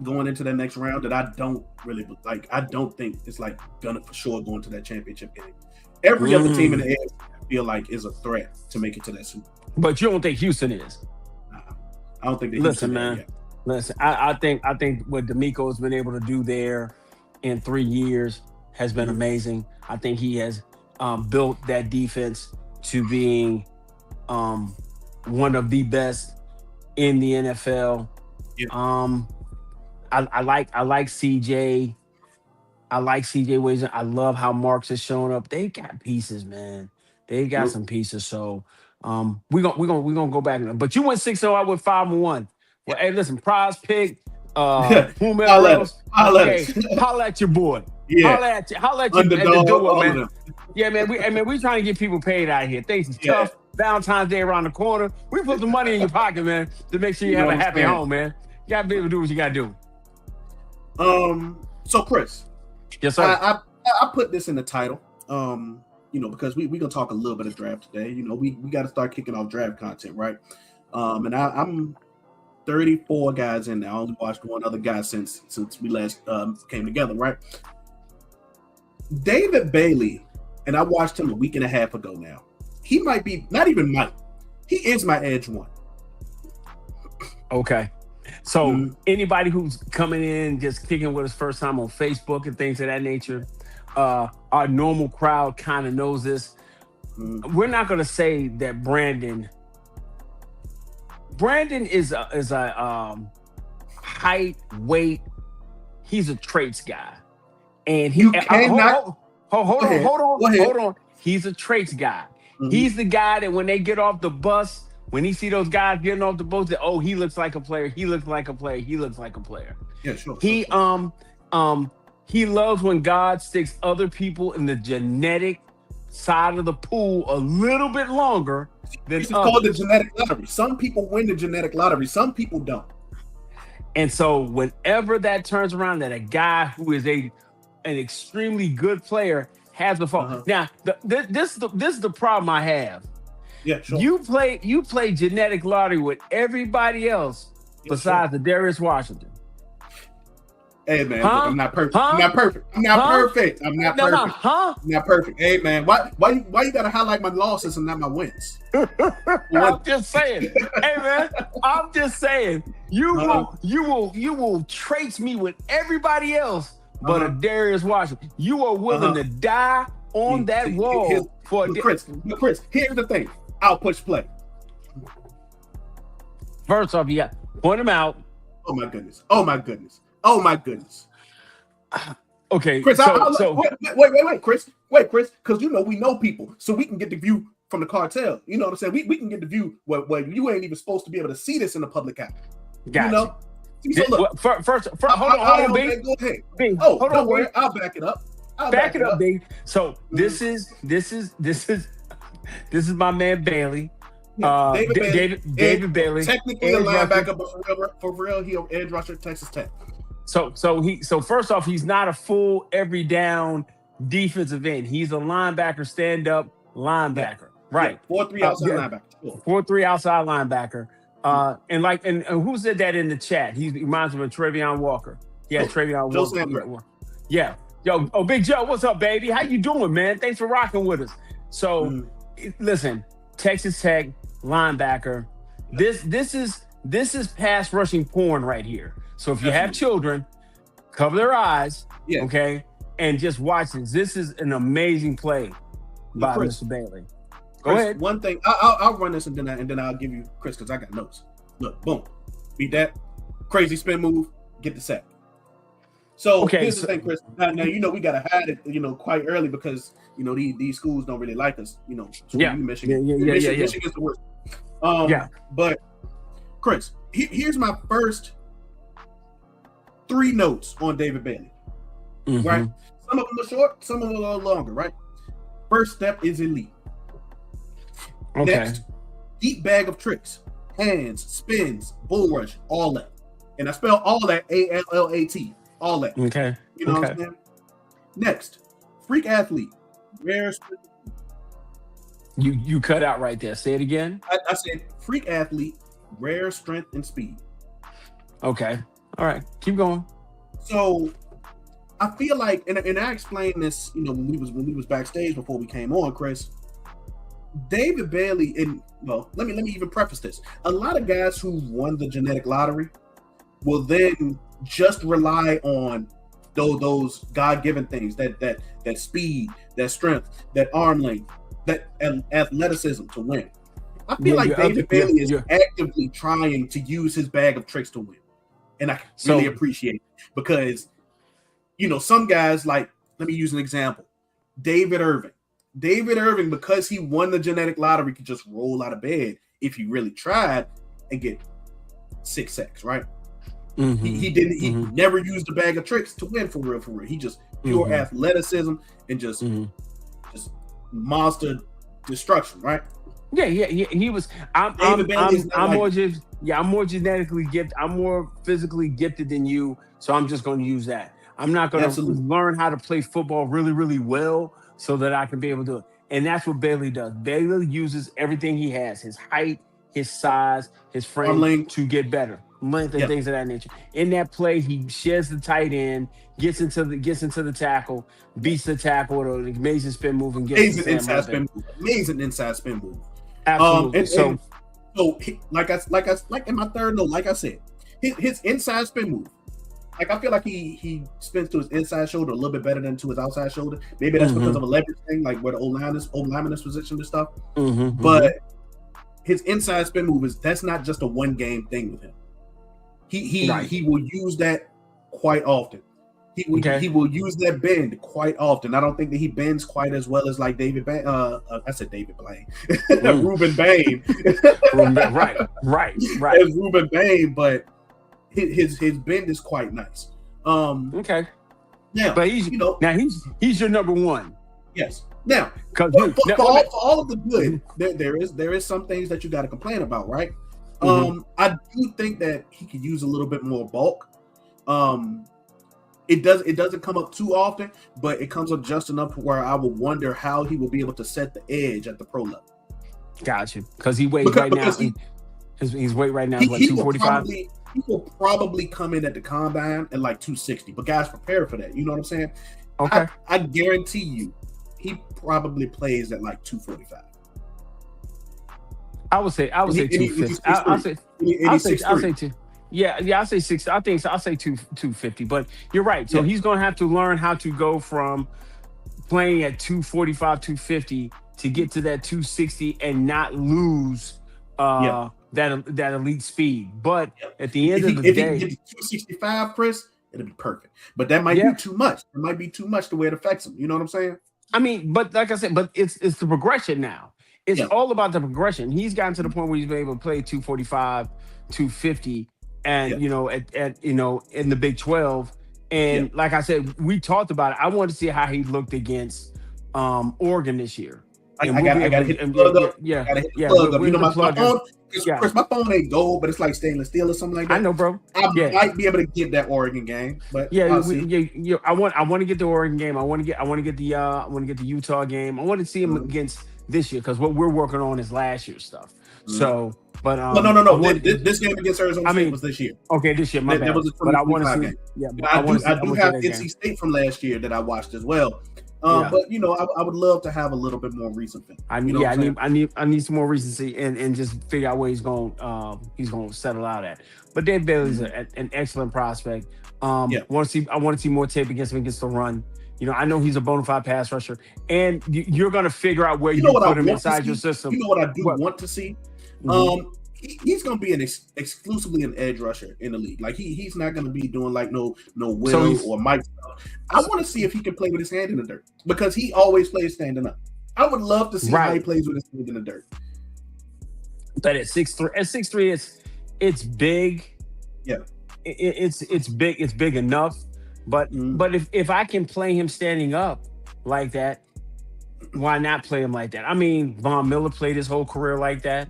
going into the next round that I don't really like. I don't think it's like gonna for sure go into that championship game. Every other team in the AFC I feel like is a threat to make it to that Super Bowl. But you don't think Houston is? I don't think they. Listen, man. Listen, I think what D'Amico has been able to do there in 3 years has been amazing. I think he has built that defense to being one of the best in the NFL. Yeah. I like CJ. I like CJ Williams. I love how Marks has shown up. They got pieces, man. They got some pieces. So we're gonna go back. But you went 6-0. I went 5-1. Well, hey, listen, prize pick. Whomever else. Holla at your boy. Yeah. Holla at you. Underdog, Do it, man. Yeah, man. We trying to get people paid out here. Things is tough. Valentine's Day around the corner. We put some money in your pocket, man, to make sure you have a happy home, man. You gotta be able to do what you gotta do. So Chris. Yes, sir. I put this in the title. Because we gonna talk a little bit of draft today. We got to start kicking off draft content, right? And I'm 34 guys in now. I only watched one other guy since we last came together, right? David Bailey, and I watched him a week and a half ago now. He might be, not even might, he is my edge one. Okay. So anybody who's coming in, just kicking with us first time on Facebook and things of that nature, our normal crowd kind of knows this. We're not going to say that Brandon is a height, weight. He's a traits guy, and he hold on. He's a traits guy. He's the guy that when they get off the bus, when he see those guys getting off the boat, that he looks like a player. He looks like a player. He looks like a player. Yeah, sure. He loves when God sticks other people in the genetic side of the pool a little bit longer than It's called the genetic lottery. Some people win the genetic lottery. Some people don't. And so whenever that turns around, that a guy who is an extremely good player has the phone. Now, this is the problem I have. Yeah, sure. You play genetic lottery with everybody else besides the Darius Washington. Hey man, look, I'm not perfect. I'm not perfect. I'm not perfect. Hey man, why you gotta highlight my losses and not my wins? I'm just saying. Hey man, I'm just saying. You will trace me with everybody else but a Darius Washington. You are willing to die on that wall for Chris, here's the thing. I'll push play. First off, you got point him out. Oh my goodness. Okay, Chris, wait, Chris, because we know people, so we can get the view from the cartel. You know what I'm saying? We can get the view where you ain't even supposed to be able to see this in the public eye. Gotcha. So look, first, hold on, B. Go ahead. B. Oh, hold don't on, worry, B. I'll back it up. Back it up, B. So this is my man Bailey. David Bailey. Technically a linebacker, but for real, he'll edge rusher at Texas Tech. So first off, he's not a full every down defensive end. He's a linebacker, stand up linebacker, right? 4-3 outside linebacker. Cool. 4-3 outside linebacker. And who said that in the chat? He reminds me of Travion Walker. Yeah, Travion Walker. Yeah. Yo, Big Joe, what's up, baby? How you doing, man? Thanks for rocking with us. So, listen, Texas Tech linebacker. This is pass rushing porn right here. So if you have children, cover their eyes, okay, and just watch this. This is an amazing play by Mr. Bailey. Go ahead. One thing, I'll run this and then I'll give you Chris because I got notes. Look, boom, beat that crazy spin move, get the sack. So here's the thing, Chris. Now we gotta hide it, quite early because these schools don't really like us. Michigan. Michigan's the worst. But Chris, here's my first 3 notes on David Bailey. Right? Some of them are short, some of them are longer, right? First step is elite. Okay. Next, deep bag of tricks, hands, spins, bull rush, all that. And I spell all that ALLAT, all that. Okay. You know what I'm saying? Next, freak athlete, rare. You cut out right there. Say it again. I said freak athlete, rare strength and speed. Okay. All right. Keep going. So I feel like, and I explained this, when we was backstage before we came on, Chris. David Bailey, and well, let me even preface this. A lot of guys who won the genetic lottery will then just rely on those God-given things, that speed, that strength, that arm length, that athleticism to win. I feel like David Bailey is actively trying to use his bag of tricks to win. And I really appreciate it because, some guys, like, let me use an example. David Irving, because he won the genetic lottery, could just roll out of bed if he really tried and get 6 sacks, right? He didn't. He never used a bag of tricks to win for real. He just pure athleticism and just monster destruction, right? Yeah. He was. I'm more genetically gifted. I'm more physically gifted than you, so I'm just going to use that. I'm not going to learn how to play football really, really well so that I can be able to do it. And that's what Bailey does. Bailey uses everything he has: his height, his size, his frame to get better. Length and things of that nature. In that play, he sheds the tight end, gets into the tackle, beats the tackle with an amazing spin move, and gets amazing inside spin move. Absolutely. So like in my third note, like I said, his inside spin move. Like I feel like he spins to his inside shoulder a little bit better than to his outside shoulder. Maybe that's because of a leverage thing, like where the old lineman is positioned and stuff. But his inside spin move that's not just a one game thing with him. He will use that quite often. He will use that bend quite often. I don't think that he bends quite as well as like David Bain. I said David Blaine, Ruben Bain. right. As Ruben Bain, but his bend is quite nice. Okay. Now, but he's your number one. Yes. Now, for all of the good, there is some things that you got to complain about, right? I do think that he could use a little bit more bulk. It doesn't come up too often, but it comes up just enough where I will wonder how he will be able to set the edge at the pro level. Gotcha. Because he weighs right now. His weight right now is what, 245? He will probably come in at the combine at like 260, but guys prepare for that. You know what I'm saying? Okay. I guarantee you, he probably plays at like 245. I would say 250. I'll say two. Yeah, I'll say 6. I think so. I'll say 250. But you're right. So he's going to have to learn how to go from playing at 245, 250 to get to that 260 and not lose that elite speed. But at the end of the day, if he gets 265, Chris, it'll be perfect. But that might be too much. It might be too much the way it affects him. You know what I'm saying? I mean, but like I said, but it's the progression now. It's all about the progression. He's gotten to the point where he's been able to play 245, 250, and at in the Big 12. And like I said, we talked about it. I wanted to see how he looked against Oregon this year. I gotta hit the plug up. Gotta hit the plug up. You know, my phone, Chris, my phone ain't gold, but it's like stainless steel or something like that. I know, bro. I might be able to get that Oregon game, but I want to get the Oregon game. I want to get the Utah game. I want to see him against this year because what we're working on is last year's stuff. So, but no. This game against Arizona State was this year. Okay, this year. My bad. That was a 2025 game. Yeah, but I do have NC State from last year that I watched as well. But I would love to have a little bit more recent film. I need some more recency and just figure out where he's going to settle out at. But Dave Bailey's an excellent prospect. I want to see more tape against him against the run. I know he's a bona fide pass rusher, and you're going to figure out where you put him inside your system. You know what I do want to see? He's going to be exclusively an edge rusher in the league. Like he's not going to be doing like no Will or Mike stuff. I want to see if he can play with his hand in the dirt because he always plays standing up. I would love to see how he plays with his hand in the dirt. But at 6'3", it's big. Yeah. It's big. It's big enough. But Mm. if I can play him standing up like that, why not play him like that? I mean, Von Miller played his whole career like that.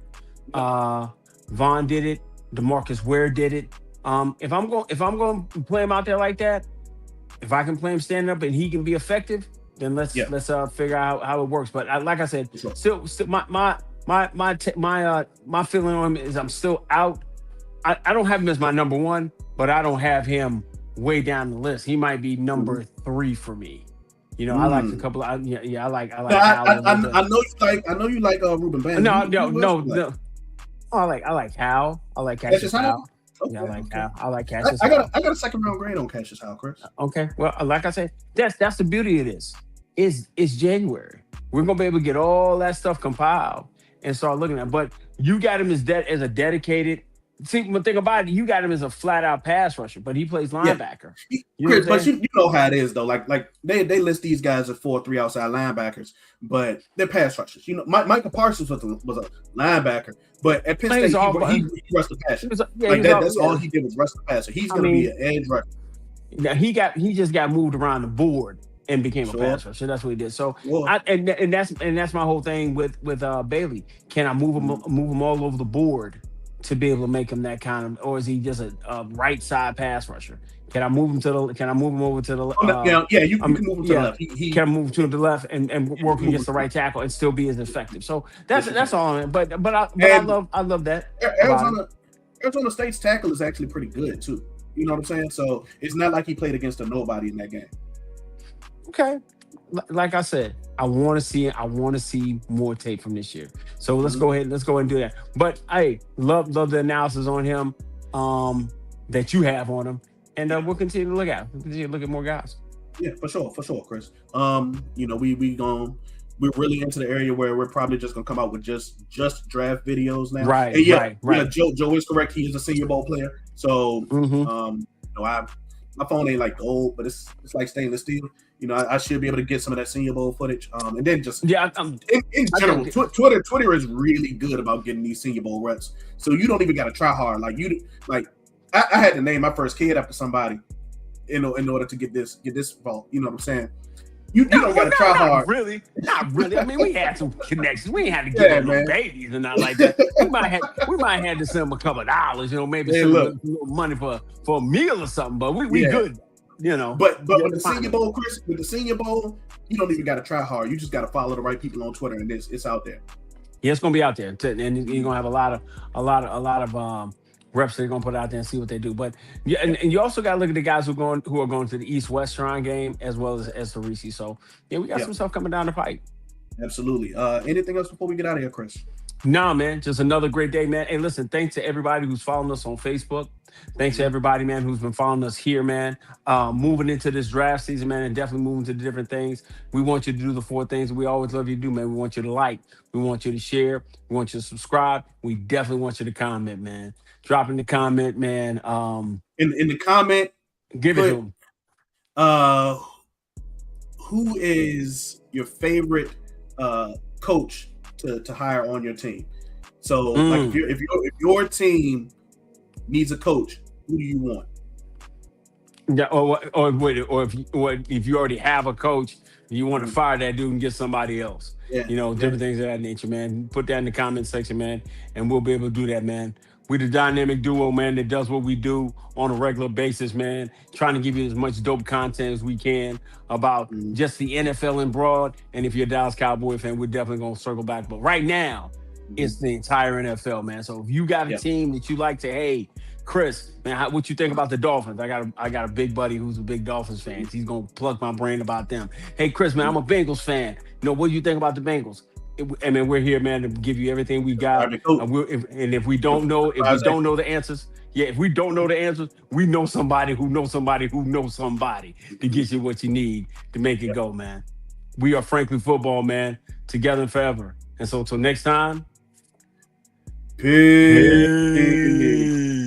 Uh, Von did it. DeMarcus Ware did it. If I'm going to play him out there like that, if I can play him standing up and he can be effective, then let's Yeah. figure out how it works. But like I said, Sure. still my feeling on him is I'm still out. I don't have him as my number one, but I don't have him way down the list. He might be number 3 for me. You know, I like a couple. I like. No, Hal a I little bit. I know you like Ruben Bandit. No, Who no, else no, you like? no. Oh, I like Hal. I like Cassius Cassius Hal? Hal. Okay, Yeah, I like okay. Hal. I like Cassius I Hal. got a second round grade on Cassius Hal, Chris. Okay. Well, like I said, that's the beauty of this. It's January. We're gonna be able to get all that stuff compiled and start looking at. But you got him as a dedicated. See, one thing about it, you got him as a flat out pass rusher, but he plays linebacker. You know Chris, what I'm but saying? you know how it is though. Like they list these guys as 4-3 outside linebackers, but they're pass rushers. You know, Michael Parsons was a linebacker, but at Penn He State was all- he rushed the passer. He was- yeah, Like he was that, all- that's yeah. all he did was rush the passer. He's I gonna mean- be an edge rusher. Now, he just got moved around the board and became Sure. a pass rusher. That's what he did. So Well, and that's my whole thing with Bailey. Can I move him all over the board to be able to make him that kind of, or is he just a right side pass rusher? Can I move him over to the you can move him to the left. He can I move to the left and work against the right tackle and still be as effective? So that's all. But I love that. Arizona State's tackle is actually pretty good too. You know what I'm saying? So it's not like he played against a nobody in that game. Okay. Like I said, I want to see more tape from this year. So let's go ahead and do that. But hey, love the analysis on him that you have on him, and we'll continue to look at. We'll continue to look at more guys. Yeah, for sure, Chris. You know, we're really into the area where we're probably just gonna come out with just draft videos now. Right, And right. Yeah, Joe is correct. He is a Senior Bowl player. So you know, my phone ain't like gold, but it's like stainless steel. You know, I should be able to get some of that Senior Bowl footage. And then just in general, Twitter is really good about getting these Senior Bowl reps. So you don't even got to try hard. I had to name my first kid after somebody, in order to get this vault. You know what I'm saying? You don't got to try hard. Not really. I mean, we had some connections. We ain't had to give them no babies and not like that. We might have to send them a couple of dollars. You know, maybe send them a little money for a meal or something. But we good. You know, but with the Senior Bowl, Chris, you don't even got to try hard. You just got to follow the right people on Twitter, and it's out there. Yeah, it's gonna be out there, and you're gonna have a lot of reps that they're gonna put out there and see what they do. But yeah, and you also got to look at the guys who are going to the East-West Shrine game as well as the Reese. So yeah, we got some stuff coming down the pipe. Absolutely. Anything else before we get out of here, Chris? Nah, man, just another great day, man. Hey, listen, thanks to everybody who's following us on Facebook. Thanks to everybody, man, who's been following us here, man. Moving into this draft season, man, and definitely moving to the different things. We want you to do the 4 things that we always love you to do, man. We want you to like. We want you to share. We want you to subscribe. We definitely want you to comment, man. Drop in the comment, man. In the comment, give it to them. Who is your favorite coach to hire on your team? So, like, if your team needs a coach, who do you want? Yeah, or if you already have a coach, you want to fire that dude and get somebody else. Yeah. You know, different things of that nature, man. Put that in the comment section, man, and we'll be able to do that, man. We're the dynamic duo, man, that does what we do on a regular basis, man. Trying to give you as much dope content as we can about just the NFL in broad. And if you're a Dallas Cowboy fan, we're definitely going to circle back. But right now, it's the entire NFL, man. So if you got a team that you like to, hey, Chris, man, what you think about the Dolphins? I got a big buddy who's a big Dolphins fan. He's going to plug my brain about them. Hey, Chris, man, I'm a Bengals fan. You know, what do you think about the Bengals? I mean, we're here, man, to give you everything we got. And if we don't know, the answers, if we don't know the answers, we know somebody who knows somebody who knows somebody to get you what you need to make it go, man. We are Frankly Football, man, together and forever. And so until next time, peace.